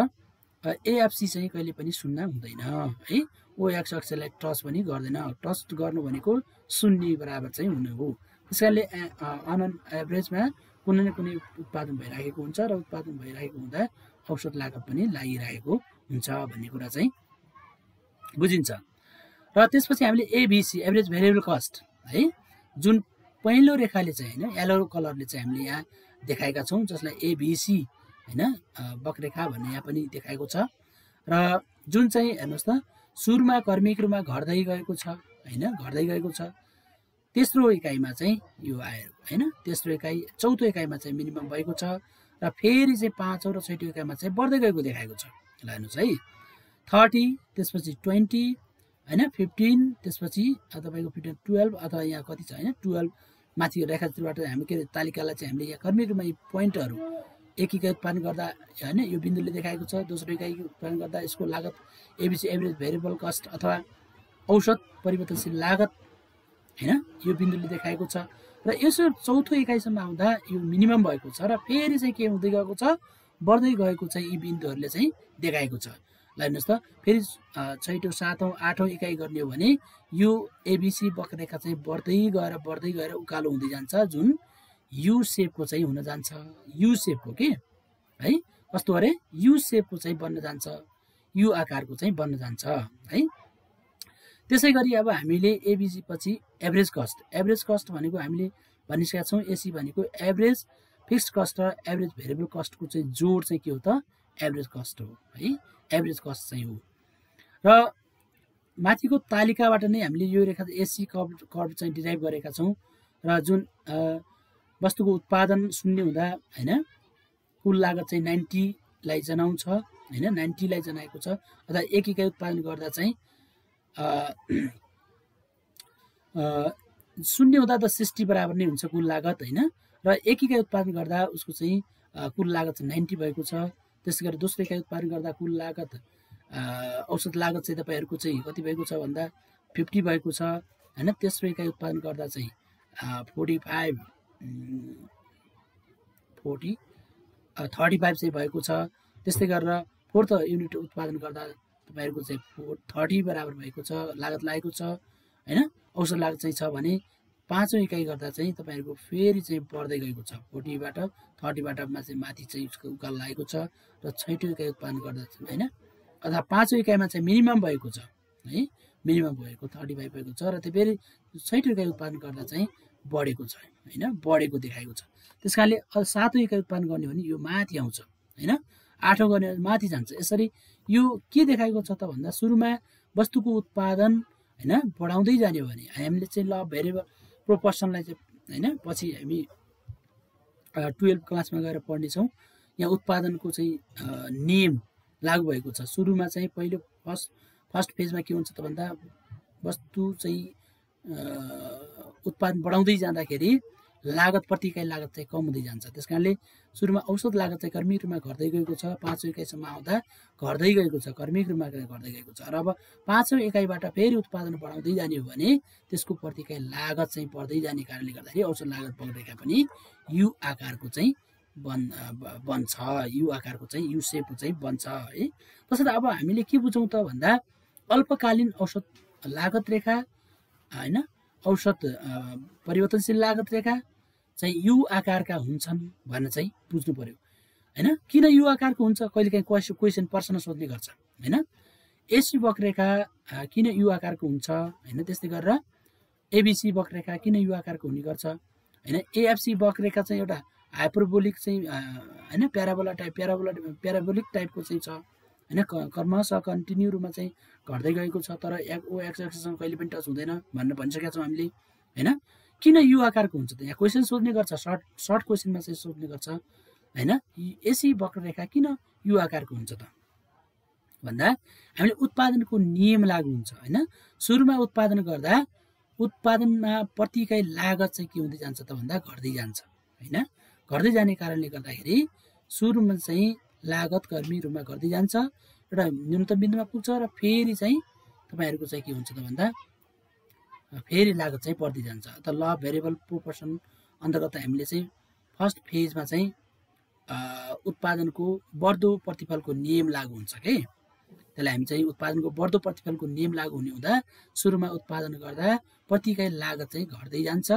एएफसी चाहिँ कहिले पनि शून्य हुँदैन है, ओ एक्स अक्षरलाई टच पनि गर्दैन। टच गर्नु भनेको शून्य बराबर चाहिँ हुनु हो। त्यस कारणले अन एभरेजमा कुनै न कुनै उत्पादन भइरहेको हुन्छ र उत्पादन भइरहेको हुँदा औसत लागत पनि लागिरहेको हुन्छ भन्ने कुरा चाहिँ बुझिन्छ। र त्यसपछि हामीले एबिसी एभरेज भेरिएबल कस्ट है, जुन पहिलो रेखाले चाहिँ होइन येलो कलरले चाहिँ हामीले यहाँ देखाएका छौँ, जसलाई एबिसी होइन वक्ररेखा भन्ने यहाँ पनि देखाएको छ। र जुन चाहिँ हेर्नुहोस् त सुरुमा कर्मीहरूमा घट्दै गएको छ होइन, घट्दै गएको छ। तेस्रो इकाइमा चाहिँ यो आयो होइन, तेस्रो इकाइ चौथो इकाइमा चाहिँ मिनिमम भएको छ र फेरि चाहिँ पाँचौँ र छैटौँ इकाइमा चाहिँ बढ्दै गएको देखाएको छ। ल हेर्नुहोस् है, 30, त्यसपछि 20 होइन, 15, त्यसपछि तपाईँको 12 अथवा यहाँ कति छ होइन 12 माथि रेखाचित्रबाट हामी के अरे तालिकालाई चाहिँ हामीले यहाँ कर्मीहरूमा यी पोइन्टहरू एक इकाइ उत्पादन गर्दा होइन यो बिन्दुले देखाएको छ। दोस्रो इकाइ उत्पादन गर्दा यसको लागत एबिसी एभरेज भेरिएबल कस्ट अथवा औसत परिवर्तनशील लागत होइन यो बिन्दुले देखाएको छ। र यसो चौथो इकाइसम्म आउँदा यो मिनिमम भएको छ र फेरि चाहिँ के हुँदै गएको छ, बढ्दै गएको चाहिँ यी बिन्दुहरूले चाहिँ देखाएको छ। ल हेर्नुहोस् त, फेरि छैटौँ, सातौँ, आठौँ इकाइ गर्ने हो भने यो एबिसी वक्ररेखा चाहिँ बढ्दै गएर उकालो हुँदै जान्छ, जुन यु सेपको चाहिँ हुन जान्छ। यु सेपको के है, कस्तो अरे यु सेपको चाहिँ बन्न जान्छ, यु आकारको चाहिँ बन्न जान्छ है। त्यसै गरी अब हामीले एबिसी पछि एभरेज कस्ट भनेको हामीले भनिसकेका छौँ। एसी भनेको एभरेज फिक्स्ड कस्ट र एभरेज भेरिएबल कस्टको चाहिँ जोड चाहिँ के हो त, एभरेज कस्ट हो है, एभरेज कस्ट चाहिँ हो। र माथिको तालिकाबाट नै हामीले यो रेखा एसी कर्भ चाहिँ डिराइभ गरेका छौँ र जुन वस्तुको उत्पादन शून्य हुँदा होइन कुल लागत चाहिँ 90लाई जनाउँछ होइन, 90लाई जनाएको छ। अथवा एक इकाइ उत्पादन गर्दा चाहिँ शून्य हुँदा त 60 बराबर नै हुन्छ कुल लागत होइन, र एक इकाइ उत्पादन गर्दा उसको चाहिँ कुल लागत चाहिँ 90 भएको छ। त्यसै गरी दोस्रो इकाइ उत्पादन गर्दा कुल लागत औसत लागत चाहिँ तपाईँहरूको चाहिँ कति भएको छ भन्दा 50 भएको छ होइन। तेस्रो इकाइ उत्पादन गर्दा चाहिँ 35 चाहिँ भएको छ। त्यस्तै गरेर फोर्थ युनिट उत्पादन गर्दा तपाईँहरूको चाहिँ 30 बराबर भएको छ लागत लागेको छ होइन, औसत लागत चाहिँ छ भने पाँचौँ इकाइ गर्दा चाहिँ तपाईँहरूको फेरि चाहिँ बढ्दै गएको छ, 40बाट 30बाट चाहिँ माथि चाहिँ उसको उकालो लागेको छ। र छैटौँ इकाइ उत्पादन गर्दा होइन अथवा पाँचौँ इकाइमा चाहिँ मिनिमम भएको छ है, मिनिमम भएको 35 भएको छ। र त्यो फेरि छैटौँ इकाइ उत्पादन गर्दा चाहिँ बढेको छ होइन, बढेको देखाएको छ। त्यस कारणले सातौँ इकाइ उत्पादन गर्ने हो भने यो माथि आउँछ होइन, आठौँ गर्ने माथि जान्छ। यसरी यो के देखाएको छ त भन्दा सुरुमा वस्तुको उत्पादन होइन बढाउँदै जाने हो भने हामीले चाहिँ ल भेरिएबल प्रोपोर्सनलाई चाहिँ होइन पछि हामी 12 क्लासमा गएर पढ्नेछौँ। यहाँ उत्पादनको चाहिँ नियम लागू भएको छ। सुरुमा चाहिँ पहिलो फर्स्ट फेजमा के हुन्छ त भन्दा वस्तु चाहिँ उत्पादन बढाउँदै जाँदाखेरि लागत प्रति इकाइ लागत चाहिँ कम हुँदै जान्छ। त्यस कारणले सुरुमा औसत लागत चाहिँ कर्मीहरूमा घट्दै गएको छ, पाँचौँ इकाइसम्म आउँदा घट्दै गएको छ, कर्मीहरूमा घट्दै गएको छ। र अब पाँचौँ इकाइबाट फेरि उत्पादन बढाउँदै जाने हो भने त्यसको प्रति इकाइ लागत चाहिँ बढ्दै जाने कारणले गर्दाखेरि औसत लागत वक्ररेखा पनि यु आकारको चाहिँ बन्छ, यु आकारको चाहिँ यु सेपको चाहिँ बन्छ है। तसर्थ अब हामीले के बुझौँ त भन्दा अल्पकालीन औसत लागत रेखा हैन, औसत परिवर्तनशील लागत रेखा चाहिँ यु आकारका हुन्छन् भनेर चाहिँ बुझ्नु पर्यो हैन। किन यु आकारको हुन्छ, कहिलेकाहीँ क्वेसन प्रश्न सोध्ने गर्छ हैन। एसी वक्ररेखा किन यु आकारको हुन्छ हैन। त्यस्तै गरेर एबिसी वक्ररेखा किन यु आकारको हुने गर्छ हैन। एएफसी वक्ररेखा चाहिँ एउटा हाइपरबोलिक चाहिँ हैन, प्याराबोलिक टाइपको चाहिँ छ हैन, क्रमशः कन्टिन्यू रूपमा चाहिँ घट्दै गएको छ, तर ओ एक्स एक्सिससँग कहिले पनि टच हुँदैन भनेर भनिसकेका छौँ हामीले हैन। किन यु आकारको हुन्छ त, यहाँ क्वेसन सोध्ने गर्छ, सर्ट क्वेसनमा चाहिँ सोध्ने गर्छ हैन। एसी वक्ररेखा किन यु आकारको हुन्छ त भन्दा हामीले उत्पादनको नियम लागू हुन्छ हैन। सुरुमा उत्पादन गर्दा उत्पादनमा प्रति इकाइ लागत चाहिँ के हुँदै जान्छ त भन्दा घट्दै जान्छ हैन। घट्दै जाने कारणले गर्दाखेरि सुरुमा चाहिँ लागत कर्मी रूपमा घट्दै जान्छ, एउटा न्यूनतम बिन्दुमा पुग्छ र फेरि चाहिँ तपाईहरुको चाहिँ के हुन्छ त भन्दा फेरि लागत चाहिँ बढ्दै जान्छ। त ल अफ भेरिएबल प्रोपोर्सन अन्तर्गत हामीले चाहिँ फर्स्ट फेजमा चाहिँ उत्पादनको बढ्दो प्रतिफलको नियम लागू हुन्छ के। त्यसलाई हामी चाहिँ उत्पादनको बढ्दो प्रतिफलको नियम लागू हुने हुँदा सुरुमा उत्पादन गर्दा प्रति इकाइ लागत चाहिँ घट्दै जान्छ,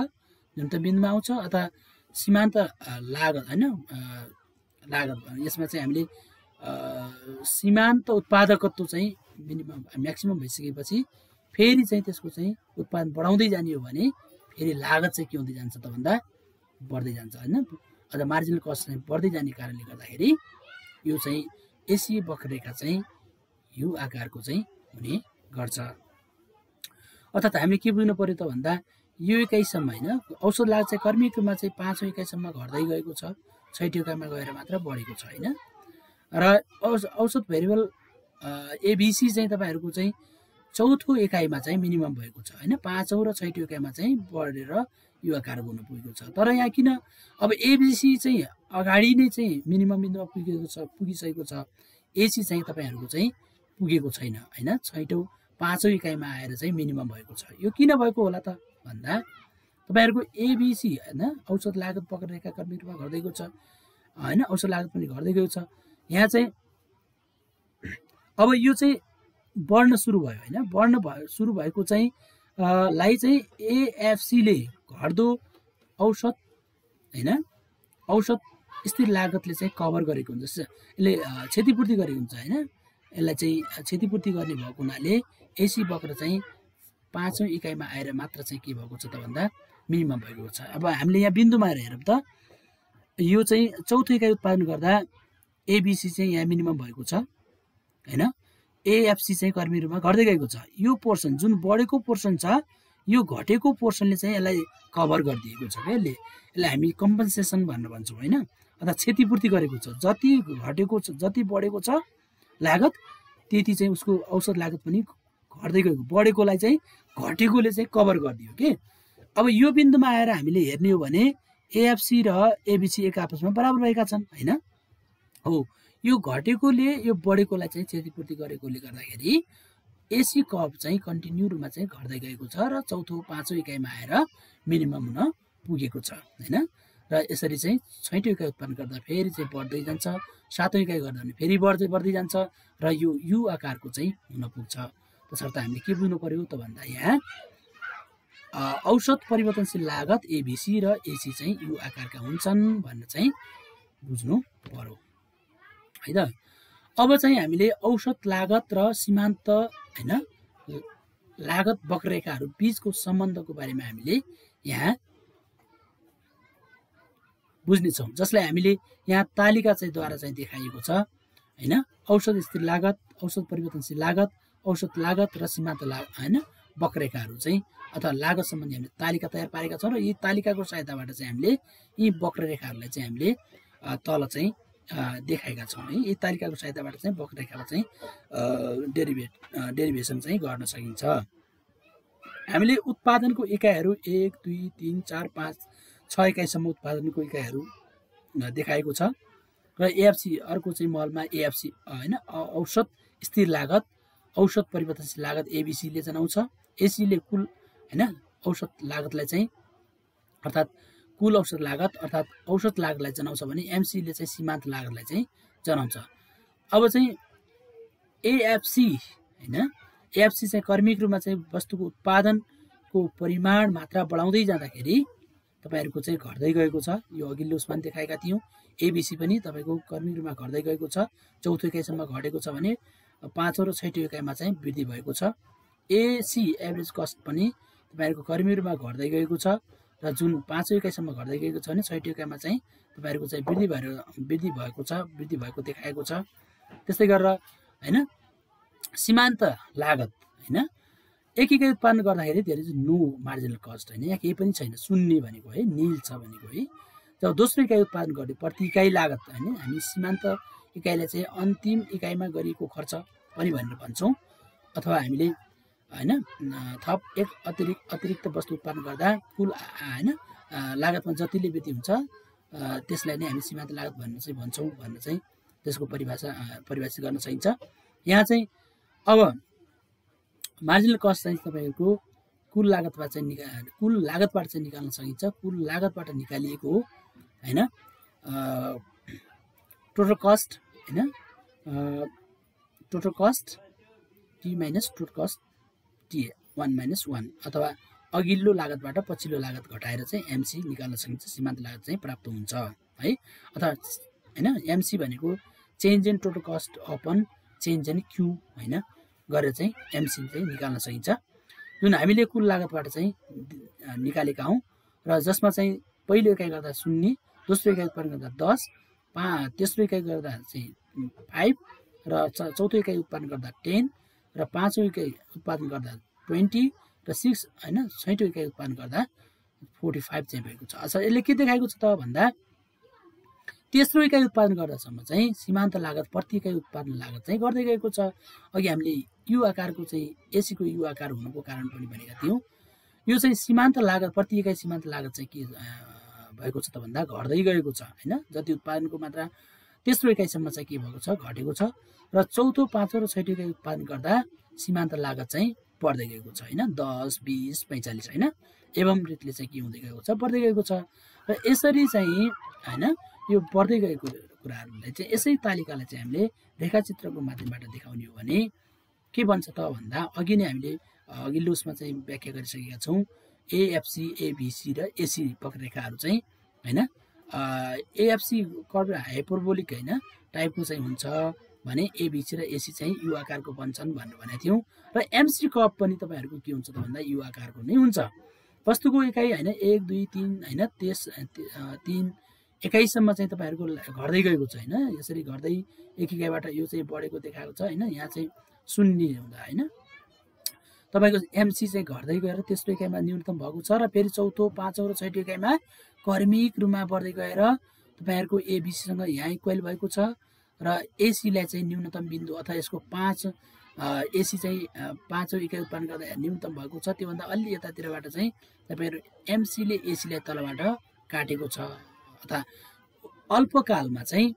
न्यूनतम बिन्दुमा आउँछ, अथवा सीमान्त लागत हैन, लागत यसमा चाहिँ हामीले सीमान्त उत्पादकत्व चाहिँ मिनिमम म्याक्सिमम भइसकेपछि फेरि चाहिँ त्यसको चाहिँ उत्पादन बढाउँदै जाने हो भने फेरि लागत चाहिँ के हुँदै जान्छ त भन्दा बढ्दै जान्छ हैन। अझ मार्जिनल कस्ट चाहिँ बढ्दै जाने कारणले गर्दाखेरि यो चाहिँ एसी वक्ररेखा चाहिँ यु आकारको चाहिँ हुने गर्छ। अर्थात् हामीले के बुझ्नु पर्यो त भन्दा यो इकाइसम्म हैन, औसत लागत चाहिँ कर्मीकोमा चाहिँ 5औं इकाइसम्म घट्दै गएको छ, 6औं इकाइमा गएर मात्र बढेको छ हैन। र औसत भेरिएबल एबिसी चाहिँ तपाईहरुको चाहिँ 4थो इकाइमा चाहिँ मिनिमम भएको छ हैन, 5औं र 6औं इकाइमा चाहिँ बढेर यो आकार हुन पुगेको छ। तर यहाँ किन अब एबिसी चाहिँ अगाडि नै चाहिँ मिनिमम बिन्दुमा पुगिसकेको छ, एसी चाहिँ तपाईहरुको चाहिँ पुगेको छैन हैन, 6औं 5औं इकाइमा आएर चाहिँ मिनिमम भएको छ। यो किन भएको होला त भन्दा तपाईहरुको एबिसी हैन, औसत लागत वक्ररेखा कर्मी रूपमा घट्दै गएको छ हैन, औसत लागत पनि घट्दै गएको छ। यहाँ चाहिँ अब यो चाहिँ बढ्न सुरु भयो हैन, सुरु भएको चाहिँ लाई चाहिँ एएफसी ले घट्दो औसत हैन, औसत स्थिर लागतले चाहिँ कभर गरेको हुन्छ, यसले क्षतिपूर्ति गरेको हुन्छ हैन। यसलाई चाहिँ क्षतिपूर्ति गर्ने भएको हुनाले एसी वक्र चाहिँ 5औं इकाइमा आएर मात्र चाहिँ के भएको छ त भन्दा मिनिमम भएको छ। अब हामीले यहाँ बिन्दुमा हेरौँ त, यो चाहिँ 4थो इकाइ उत्पादन गर्दा एबिसी चाहिँ यहाँ मिनिमम भएको छ हैन, एएफसी चाहिँ कर्मी रूपमा घट्दै गएको छ। यो पोर्सन जुन बढेको पोर्सन छ, यो घटेको पोर्सनले चाहिँ यसलाई कभर गरिदिएको छ के, यसलाई हामी कम्पन्सेसन भनेर भन्छौँ हैन, अथवा क्षतिपूर्ति गरेको छ। जति घटेको छ, जति बढेको छ लागत, त्यति चाहिँ उसको औसत लागत पनि घट्दै गएको, बढेकोलाई चाहिँ घटेकोले चाहिँ कभर गरिदियो के। अब यो बिन्दुमा आएर हामीले हेर्ने हो भने एएफसी र एबिसी एक आपसमा बराबर भएका छन् हैन। हो, यो घटेकोले यो बढेकोलाई चाहिँ क्षतिपूर्ति गरेकोले गर्दाखेरि एसी कर्भ चाहिँ कन्टिन्यू रूपमा चाहिँ घट्दै गएको छ र 4थो 5औं इकाइमा आएर मिनिमम हुन पुगेको छ हैन। र यसरी चाहिँ 6औं इकाइ उत्पन्न गर्दा फेरि चाहिँ बढ्दै जान्छ, 7औं इकाइ गर्दा पनि फेरि बढ्दै जान्छ र यो यु आकारको चाहिँ हुन पुग्छ। तसर्थ हामीले के बुझ्नु पर्यो त भन्दा यहाँ औसत परिवर्तनशील लागत एबिसी र एसी चाहिँ यु आकारका हुन्छन् भनेर चाहिँ बुझ्नु पर्यो है त। अब चाहिँ हामीले औसत लागत र सीमान्त हैन लागत वक्ररेखाहरू बीचको सम्बन्धको बारेमा हामीले यहाँ बुझ्नेछौँ, जसलाई हामीले यहाँ तालिका चाहिँ द्वारा चाहिँ देखाइएको छ हैन। औसत स्थिर लागत, औसत परिवर्तनशील लागत, औसत लागत र सीमान्त लागत हैन वक्ररेखाहरू चाहिँ अथवा लागत सम्बन्धी हामीले तालिका तयार पारेका छौँ र यी तालिकाको सहायताबाट चाहिँ हामीले यी वक्ररेखाहरूलाई चाहिँ हामीले तल चाहिँ देखाएका छौँ है। यी तालिकाको सहायताबाट चाहिँ वक्ररेखाको चाहिँ डेरिभेसन चाहिँ गर्न सकिन्छ। हामीले उत्पादनको इकाइहरू 1 2 3 4 5 6 इकाइसम्म उत्पादनको इकाइहरू देखाएको छ र एएफसी अर्को चाहिँ मलमा एएफसी हैन, औसत स्थिर लागत, औसत परिवर्तनशील लागत एबिसी ले जनाउँछ, एसी ले कुल हैन औसत लागतलाई चाहिँ अर्थात् कुल औसत लागत अर्थात् औसत लागतलाई जनाउँछ भने एमसीले चाहिँ सीमान्त लागतलाई चाहिँ जनाउँछ। अब चाहिँ एएफसी हैन, एएफसी चाहिँ कर्मिक रूपमा चाहिँ वस्तुको उत्पादनको परिमाण मात्रा बढाउँदै जाँदाखेरि तपाईहरुको चाहिँ घट्दै गएको छ। यो अघिल्लो उसमा देखाएका थियौं। एबीसी पनि तपाईको कर्मिक रूपमा घट्दै गएको छ। चौथो इकाइसम्म घटेको छ भने पाँचौं र छैटौं इकाइमा चाहिँ वृद्धि भएको छ। एसी एभरेज कस्ट पनि तपाईहरुको कर्मिक रूपमा घट्दै गएको छ र जुन पाँचौं इकाइसम्म घट्दै गएको छ भने छैटौं इकाइमा चाहिँ तपाईहरुको चाहिँ वृद्धि भएको देखाएको छ। त्यस्तै गरेर हैन सीमान्त लागत हैन, एक इकाइ उत्पादन गर्दाखेरि धेरै चाहिँ नो मार्जिनल कस्ट हैन, यहाँ केही पनि छैन, शून्य भनेको है, नील छ भनेको है। जब दोस्रो इकाइ उत्पादन गर्ने प्रति इकाइ लागत हैन, हामी सीमान्त इकाइलाई चाहिँ अन्तिम इकाइमा गरिएको खर्च पनि भनेर भन्छौं, अथवा हामीले हैन थप एक अतिरिक्त वस्तु उत्पादन गर्दा कुल हैन लागतमा जतिले वृद्धि हुन्छ त्यसलाई नै हामी सीमान्त लागत भन्छौं भन्न चाहिँ त्यसको परिभाषित गर्न सकिन्छ। यहाँ चाहिँ अब मार्जिनल कस्ट चाहिँ तपाईहरुको कुल लागतबाट चाहिँ निकाल्न सकिन्छ। कुल लागतबाट निकालिएको हो हैन, टोटल कस्ट हैन, total cost T minus total cost T 1 अथवा अघिल्लो लागतबाट पछिल्लो लागत घटाएर चाहिँ एमसी निकाल्न सकिन्छ, सीमान्त लागत चाहिँ प्राप्त हुन्छ है। अथवा हैन एमसी भनेको change in total cost upon change in Q हैन गरेर चाहिँ एमसी चाहिँ निकाल्न सकिन्छ। जुन हामीले कुल लागतबाट चाहिँ निकालेका हौं र जसमा चाहिँ पहिलो इकाइ गर्दा 0, दोस्रो इकाइ उत्पादन गर्दा 10, तेस्रो इकाइ गर्दा चाहिँ 5 र चौथो इकाइ उत्पादन गर्दा 10 र पाँचौं इकाइ उत्पादन गर्दा 20 र 6 हैन छैटौं इकाइ उत्पादन गर्दा 45 चाहिँ भएको छ। अच्छा यसले के देखाएको छ त भन्दा तेस्रो इकाइ उत्पादन गर्दासम्म चाहिँ सीमान्त लागत प्रति इकाइ उत्पादन लागत चाहिँ गर्दै गएको छ। अघि हामीले यु आकारको चाहिँ एसी को यु आकार हुनुको कारण पनि भनेका थियौं। यो चाहिँ सीमान्त लागत प्रति इकाइ सीमान्त लागत चाहिँ के भएको छ त भन्दा घट्दै गएको छ हैन। जति उत्पादनको मात्रा तेस्रो इकाइसम्म चाहिँ के भएको छ, घटेको छ र चौथो, पाँचौं र छैटौं इकाइ उत्पादन गर्दा सीमान्त लागत चाहिँ बढ्दै गएको छ हैन, 10, 20, 45 हैन। एवं रीतिले चाहिँ के हुँदै गएको छ, बढ्दै गएको छ। र यसरी चाहिँ हैन यो बढ्दै गएको कुराहरुलाई चाहिँ यसै तालिकालाई चाहिँ हामीले रेखाचित्रको माध्यमबाट देखाउने हो भने के भन्छ त भन्दा अघि नै हामीले अघिल्लो उसमा चाहिँ व्याख्या गरिसकेका छौं। एएफसी, एबीसी र एसी वक्ररेखाहरु चाहिँ हैन एएफसी कर्व हाइपरबोलिक हैन टाइपको चाहिँ हुन्छ भने एबीसी र एसी चाहिँ यु आकारको बन्छन् भनेर भनेका थियौं। र एमसी कर्व पनि तपाईहरुको के हुन्छ त भन्दा यु आकारको नै हुन्छ। वस्तुको इकाइ हैन 1, 2, 3 हैन 3 इकाइसम्म चाहिँ तपाईहरुको घट्दै गएको छ हैन। यसरी घट्दै एक इकाइबाट यो चाहिँ बढेको देखाएको छ हैन। यहाँ चाहिँ 0 हुँदा हैन तपाईको एमसी चाहिँ घट्दै गएर तेस्रो इकाइमा न्यूनतम भएको छ र फेरि चौथो, पाँचौं र छैटौं इकाइमा कर्मिक रूपमा बढ्दै गएर तपाईहरुको एबीसी सँग यहाँ इक्वल भएको छ र एसी लाई चाहिँ न्यूनतम बिन्दु अथवा यसको 5 एसी चाहिँ पाँचौं इकाइ उत्पादन गर्दा न्यूनतम भएको छ। त्यो भन्दा अलि यतातिरबाट चाहिँ तपाईहरु एमसी ले एसी लाई तलबाट काटेको छ। अथवा अल्पकालमा चाहिँ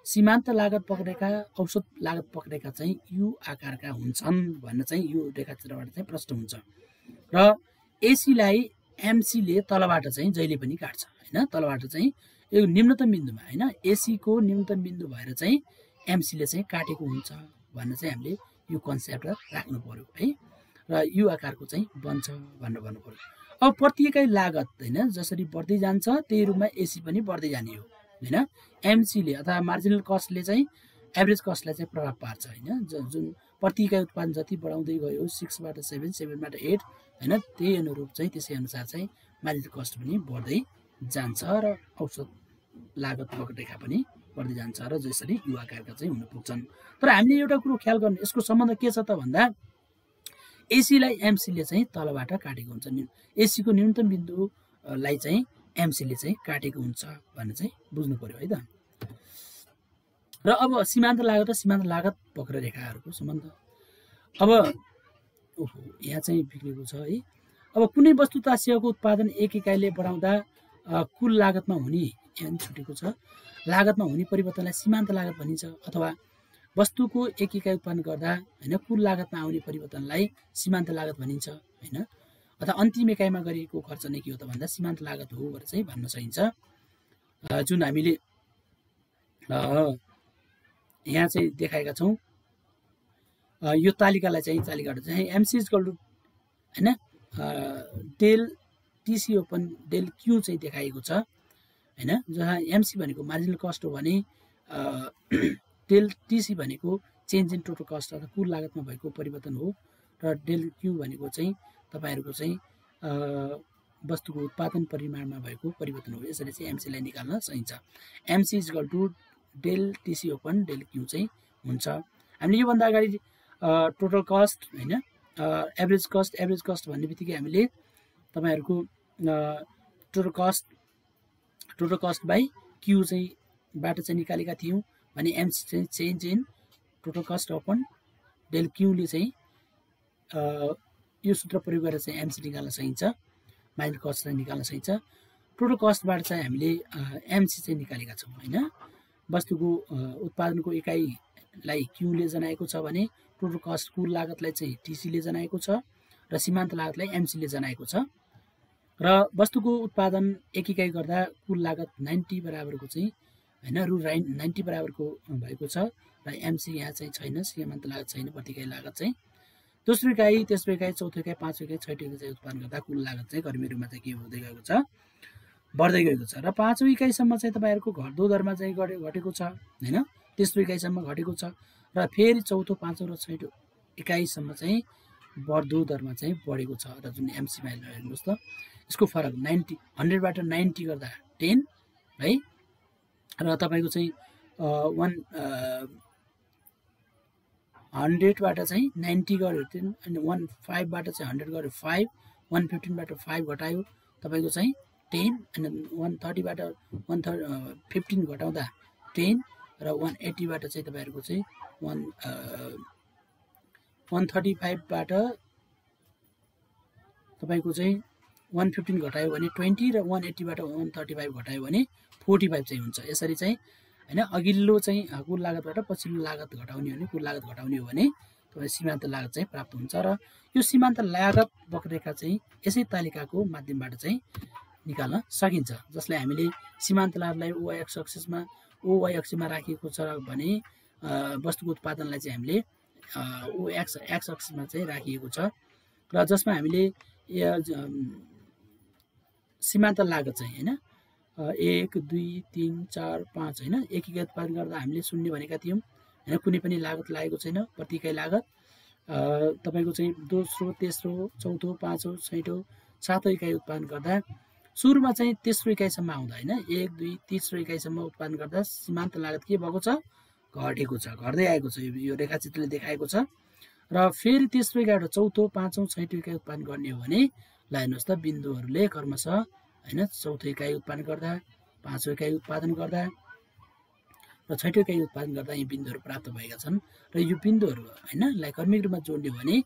सीमान्त लागत वक्ररेखा, औसत लागत वक्ररेखा चाहिँ यु आकारका हुन्छन् भन्न चाहिँ यो रेखाचित्रबाट चाहिँ प्रष्ट हुन्छ। र एसी लाई एमसी ले तलबाट चाहिँ जहिले पनि काट्छ हैन। तलबाट चाहिँ यो निम्नतम बिन्दुमा हैन एसी को निम्नतम बिन्दु भएर चाहिँ एमसी ले चाहिँ काटेको हुन्छ भन्न चाहिँ हामीले यो कन्सेप्ट राख्नु पर्यो है। र यु आकारको चाहिँ बन्छ भनेर भन्नु पर्यो। अब प्रति इकाइ लागत हैन जसरी बढ्दै जान्छ त्यही रूपमा एसी पनि बढ्दै जाने हो हैन। एमसी ले अथवा मार्जिनल कस्टले चाहिँ एभरेज कस्टलाई चाहिँ प्रभाव पार्छ हैन। जुन प्रति इकाइ उत्पादन जति बढाउँदै गयो 6 बाट 7, 7 बाट 8 हैन, त्यही अनुरूप चाहिँ त्यसै अनुसार चाहिँ मार्जिनल कस्ट पनि बढ्दै जान्छ र औसत लागत वक्ररेखा पनि बढ्दै जान्छ र जसरी यु आकारका चाहिँ हुन पुग्छन्। तर हामीले एउटा कुरो ख्याल गर्ने यसको सम्बन्ध के छ त भन्दा एसी लाई एमसी ले चाहिँ तलबाट काटेको हुन्छ। एसी को न्यूनतम बिन्दुलाई चाहिँ एमसी ले चाहिँ काटेको हुन्छ भन्ने चाहिँ बुझ्नु पर्यो है त। र अब सीमान्त लागत र सीमान्त लागत वक्ररेखाहरुको सम्बन्ध। अब यहाँ चाहिँ बिग्रेको छ है। अब कुनै वस्तु तथा सेवाको उत्पादन एक इकाइले बढाउँदा कुल लागतमा हुने यहाँ छुटेको छ, लागतमा हुने परिवर्तनलाई सीमान्त लागत भनिन्छ। अथवा वस्तुको एक इकाइ उत्पादन गर्दा हैन कुल लागतमा आउने परिवर्तनलाई सीमान्त लागत भनिन्छ हैन। अथवा अन्तिम एकाइमा गरिएको खर्च नै के हो त भन्दा सीमान्त लागत हो भनेर चाहिँ भन्न सकिन्छ। जुन हामीले यहाँ चाहिँ देखाएका छौँ यो तालिकालाई चाहिँ चाहिँ एमसी इक्वल टु हैन del TC upon del Q चाहिँ देखाएको छ हैन, जहाँ एमसी भनेको मार्जिनल कस्ट हो भने डेल टिसी भनेको चेन्ज इन टोटल कस्ट अथवा कुल लागतमा भएको परिवर्तन हो र डेल क्यू भनेको चाहिँ तपाईहरुको चाहिँ वस्तुको उत्पादन परिमाणमा भएको परिवर्तन हो। यसरी चाहिँ एमसी लाई निकाल्न सकिन्छ। MC equal to del TC upon del Q चाहिँ हुन्छ। हामीले यो भन्दा अगाडि टोटल कस्ट हैन एभरेज कस्ट भन्ने बित्तिकै हामीले तपाईहरुको टोटल कस्ट बाइ क्यू चाहिँ बाट चाहिँ निकालेका थियौं भने एमसी चाहिँ change in total cost upon del Q ले चाहिँ यो सूत्र प्रयोग गरेर चाहिँ एमसी निकाल्न सकिन्छ, माइनस कस्ट चाहिँ निकाल्न सकिन्छ। टोटल कस्टबाट चाहिँ हामीले एमसी चाहिँ निकालेका छौं हैन। वस्तुको उत्पादनको इकाइलाई क्यू ले जनाएको छ भने टोटल कस्ट कुल लागतलाई चाहिँ टिसी ले जनाएको छ र सीमान्त लागतलाई एमसी ले जनाएको छ र वस्तुको उत्पादन एक इकाइ गर्दा कुल लागत 90 बराबरको चाहिँ हैन रु 90 बराबरको भएको छ र एमसी यहाँ चाहिँ छैन, सीमान्त लागत छैन, प्रति इकाइ लागत चाहिँ दोस्रो इकाइ, तेस्रो इकाइ, चौथो इकाइ, पाँचौं इकाइ, छठौं इकाइ चाहिँ उत्पादन गर्दा कुल लागत चाहिँ कर्मी रूपमा चाहिँ के हुँदै गएको छ, बढ्दै गएको छ र पाँचौं इकाइसम्म चाहिँ तपाईहरुको घट्दो दरमा चाहिँ घटेको छ हैन। तेस्रो इकाइसम्म घटेको छ र फेरि चौथो, पाँचौं र छैठौं इकाइसम्म चाहिँ बढ्दो दरमा चाहिँ बढेको छ र जुन एमसी मा हेर्नुस् त यसको फरक 100 बाट 90 गर्दा 10 है र तपाईको चाहिँ 100 बाट चाहिँ 90 गर्यो 10 अनि 15 बाट चाहिँ 100 गर्यो 5 115 बाट 5 घटायो तपाईको चाहिँ 10 अनि 130 बाट 15 घटाउँदा 10 र 180 बाट चाहिँ तपाईहरुको चाहिँ 135 बाट तपाईको चाहिँ 115 घटायो भने 20 र 180 बाट 135 घटायो भने 45 चाहिँ हुन्छ। यसरी चाहिँ हैन अघिल्लो चाहिँ कुल लागतबाट पछिल्लो लागत घटाउने हो भने कुल लागत घटाउने हो भने तपाईँ सीमान्त लागत चाहिँ प्राप्त हुन्छ र यो सीमान्त लागत वक्ररेखा चाहिँ यसै तालिकाको माध्यमबाट चाहिँ निकाल्न सकिन्छ, जसलाई हामीले सीमान्त लागतलाई ओवाई एक्समा राखिएको छ भने वस्तुको उत्पादनलाई चाहिँ हामीले एक्स एक्समा चाहिँ राखिएको छ र जसमा हामीले सीमान्त लागत चाहिँ हैन 1 2 3 4 5 हैन एक इकाइ उत्पादन गर्दा हामीले शून्य भनेका थियौं हैन, कुनै पनि लागत लागेको छैन। प्रति इकाइ लागत तपाईको चाहिँ दोस्रो, तेस्रो, चौथो, पाँचौं, छैठौं, सातौं इकाइ उत्पादन गर्दा सुरुमा चाहिँ तेस्रो इकाइसम्म आउँदा हैन 1 2 तेस्रो इकाइसम्म उत्पादन गर्दा सीमान्त लागत के भएको छ, घटेको छ, घट्दै आएको छ। यो रेखाचित्रले देखाएको छ र फेरि तेस्रो इकाइबाट चौथो, पाँचौं, छैठौं इकाइ उत्पादन गर्ने हो भने ल हेर्नुस् त बिन्दुहरुले क्रमशः हैन चौथो इकाइ उत्पादन गर्दा, पाँचौं इकाइ उत्पादन गर्दा र छैठौं इकाइ उत्पादन गर्दा यी बिन्दुहरु प्राप्त भएका छन् र यो बिन्दुहरु हैन लाई क्रमिक रूपमा जोड्ने हो भने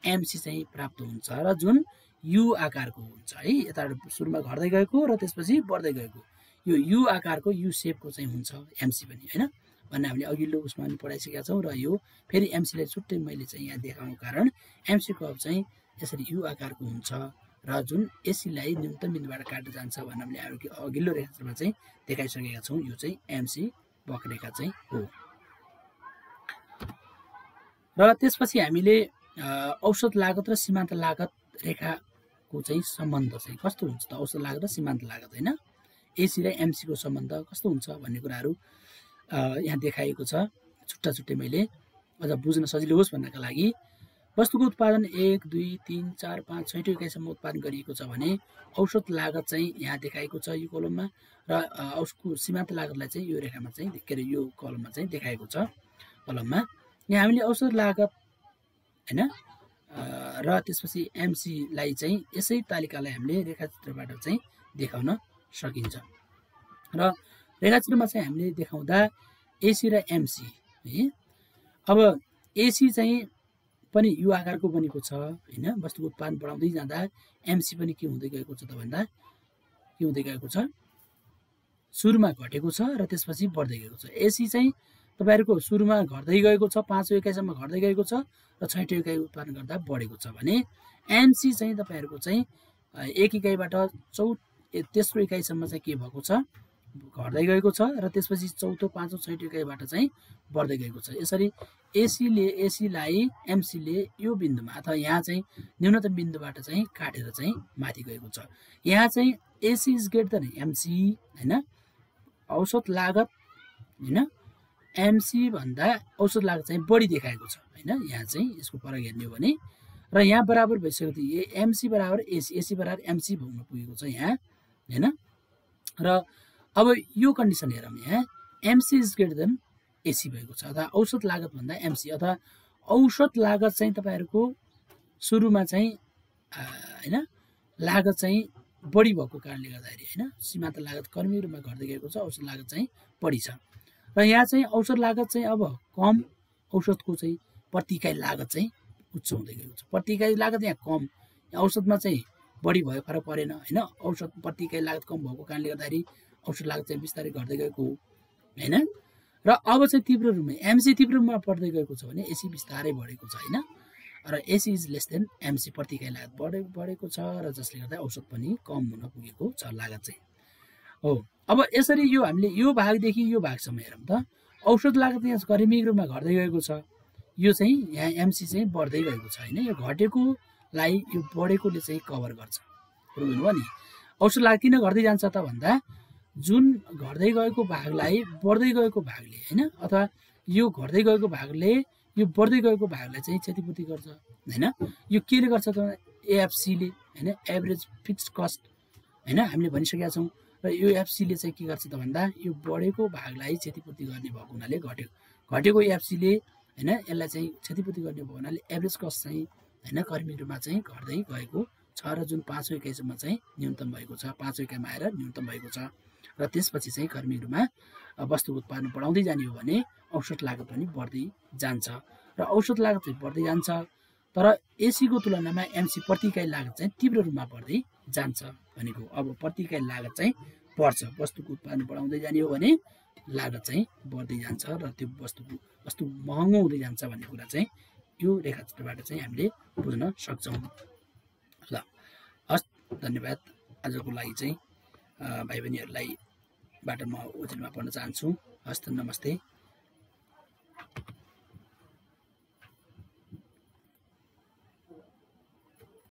एमसी चाहिँ प्राप्त हुन्छ र जुन यु आकारको हुन्छ है, यताबाट सुरुमा घट्दै गएको र त्यसपछि बढ्दै गएको यो यु आकारको यु शेपको चाहिँ हुन्छ एमसी पनि हैन भन्ने हामीले अघिल्लो उसमा पनि पढाइसकेका छौं र यो फेरि एमसी लाई छुट्टै मैले चाहिँ यहाँ देखाउनु कारण एमसी कर्भ चाहिँ यसरी यु आकारको हुन्छ र जुन एसी लाई न्यूनतम बिन्दुबाट काट्दै जान्छ भन्ने हामीले अघिल्लो रेखाचित्रमा चाहिँ देखाइसकेका छौं। यो चाहिँ एमसी वक्ररेखा चाहिँ हो र त्यसपछि हामीले औसत लागत र सीमान्त लागत रेखाको चाहिँ सम्बन्ध चाहिँ कस्तो हुन्छ त, औसत लागत र सीमान्त लागत हैन एसी र एमसी को सम्बन्ध कस्तो हुन्छ भन्ने कुराहरु यहाँ देखाएको छ छुट्टा छुट्टै मैले अझ बुझ्न सजिलो होस् भन्नका लागि। वस्तुको उत्पादन 1 2 3 4 5 छैठौं इकाइसम्म उत्पादन गरिएको छ भने औसत लागत चाहिँ यहाँ देखाएको छ यो कलममा र उसको सीमान्त लागतलाई चाहिँ यो रेखामा चाहिँ के अरे यो कलममा चाहिँ देखाएको छ कलममा। यहाँ हामीले औसत लागत हैन र त्यसपछि एमसी लाई चाहिँ यसै तालिकालाई हामीले रेखाचित्रबाट चाहिँ देखाउन सकिन्छ र रेखाचित्रमा चाहिँ हामीले देखाउँदा एसी र एमसी है। अब एसी चाहिँ पनि यो आकारको बनेको छ हैन, वस्तुको उत्पादन बढाउँदै जाँदा एमसी पनि के हुँदै गएको छ त भन्दा के हुँदै गएको छ, सुरुमा घटेको छ र त्यसपछि बढ्दै गएको छ। एसी चाहिँ तपाईहरुको सुरुमा घट्दै गएको छ, 5औं इकाइसम्म घट्दै गएको छ र 6औं इकाइ उत्पादन गर्दा बढेको छ भने एमसी चाहिँ तपाईहरुको चाहिँ 1 इकाइबाट तेस्रो इकाइसम्म चाहिँ के भएको छ, घट्दै गएको छ र त्यसपछि चौथो, पाँचौं, 6औं इकाइबाट चाहिँ बढ्दै गएको छ। यसरी एसीलाई एमसीले यो बिन्दुमा अथवा यहाँ चाहिँ न्यूनतम बिन्दुबाट चाहिँ काटेर चाहिँ माथि गएको छ। यहाँ चाहिँ AC is greater than MC हैन, औसत लागत हैन एमसी भन्दा औसत लागत चाहिँ बढी देखाएको छ हैन। यहाँ चाहिँ यसको फरक हेर्ने हो भने र यहाँ बराबर भइसक्यो त एमसी बराबर एसी, एसी बराबर एमसी हुन पुगेको छ यहाँ हैन। र अब यो कन्डिसन हेरौँ, यहाँ MC is greater than AC भएको छ अथवा औसत लागत भन्दा एमसी अथवा औसत लागत चाहिँ तपाईहरुको सुरुमा चाहिँ हैन लागत चाहिँ बढी भएको कारणले गर्दाखेरि हैन सीमान्त लागत क्रमिक रूपमा घट्दै गएको छ, औसत लागत चाहिँ बढी छ। र यहाँ चाहिँ औसत लागत चाहिँ अब कम, औसतको चाहिँ प्रति इकाइ लागत चाहिँ उच्च हुँदै गएको छ। प्रति इकाइ लागत यहाँ कम, औसतमा चाहिँ बढी भयो, फरक परेन हैन। औसत प्रति इकाइ लागत कम भएको कारणले गर्दाखेरि औसत लागत चाहिँ बिस्तारै घट्दै गएको हैन। र अब चाहिँ तीव्र रूपमा एमसी तीव्र रूपमा बढ्दै गएको छ भने एसी बिस्तारै बढेको छ हैन। र AC is less than MC, प्रति इकाइ लागत बढेको छ र जसले गर्दा औसत पनि कम हुन पुगेको छ लागत चाहिँ हो। अब यसरी यो हामीले यो भागदेखि यो भागसम्म हेरौँ त, औसत लागत यहाँ क्रमिक रूपमा घट्दै गएको छ, यो चाहिँ यहाँ एमसी चाहिँ बढ्दै गएको छ हैन। यो घटेकोलाई यो बढेकोले चाहिँ कभर गर्छ। बुझ्नुभयो नि। औसत लागत किन घट्दै जान्छ त भन्दा जुन घट्दै गएको भागलाई बढ्दै गएको भागले हैन अथवा यो घट्दै गएको भागले यो बढ्दै गएको भागलाई चाहिँ क्षतिपूर्ति गर्छ हैन। यो केले गर्छ त एएफसीले हैन, एभरेज फिक्स्ड कस्ट हैन हामीले भनिसकेका छौं। र यो एफसीले चाहिँ के गर्छ त भन्दा यो बढेको भागलाई क्षतिपूर्ति गर्ने भएको हुनाले घटेको एफसीले हैन यसलाई चाहिँ क्षतिपूर्ति गर्ने भएको हुनाले एभरेज कस्ट चाहिँ हैन क्रमिक रूपमा चाहिँ घट्दै गएको छ र जुन 5औं इकाइसम्म चाहिँ न्यूनतम भएको छ, 5औं इकाइमा आएर न्यूनतम भएको छ। र त्यसपछि चाहिँ क्रमिक रूपमा वस्तुको उत्पादन बढाउँदै जाने हो भने औसत लागत पनि बढ्दै जान्छ र औसत लागत चाहिँ बढ्दै जान्छ। तर एसीको तुलनामा एमसी प्रति इकाइ लागत चाहिँ तीव्र रूपमा बढ्दै जान्छ भनेको। अब प्रति इकाइ लागत चाहिँ बढ्छ, वस्तुको उत्पादन बढाउँदै जाने हो भने लागत चाहिँ बढ्दै जान्छ र त्यो वस्तु महँगो हुँदै जान्छ भन्ने कुरा चाहिँ यो रेखाचित्रबाट चाहिँ हामीले बुझ्न सक्छौँ। ल हस्, धन्यवाद। आजको लागि चाहिँ भाइ बहिनीहरूलाई बाट म ओजेलमा पढ्न चाहन्छु। हस्त, नमस्ते।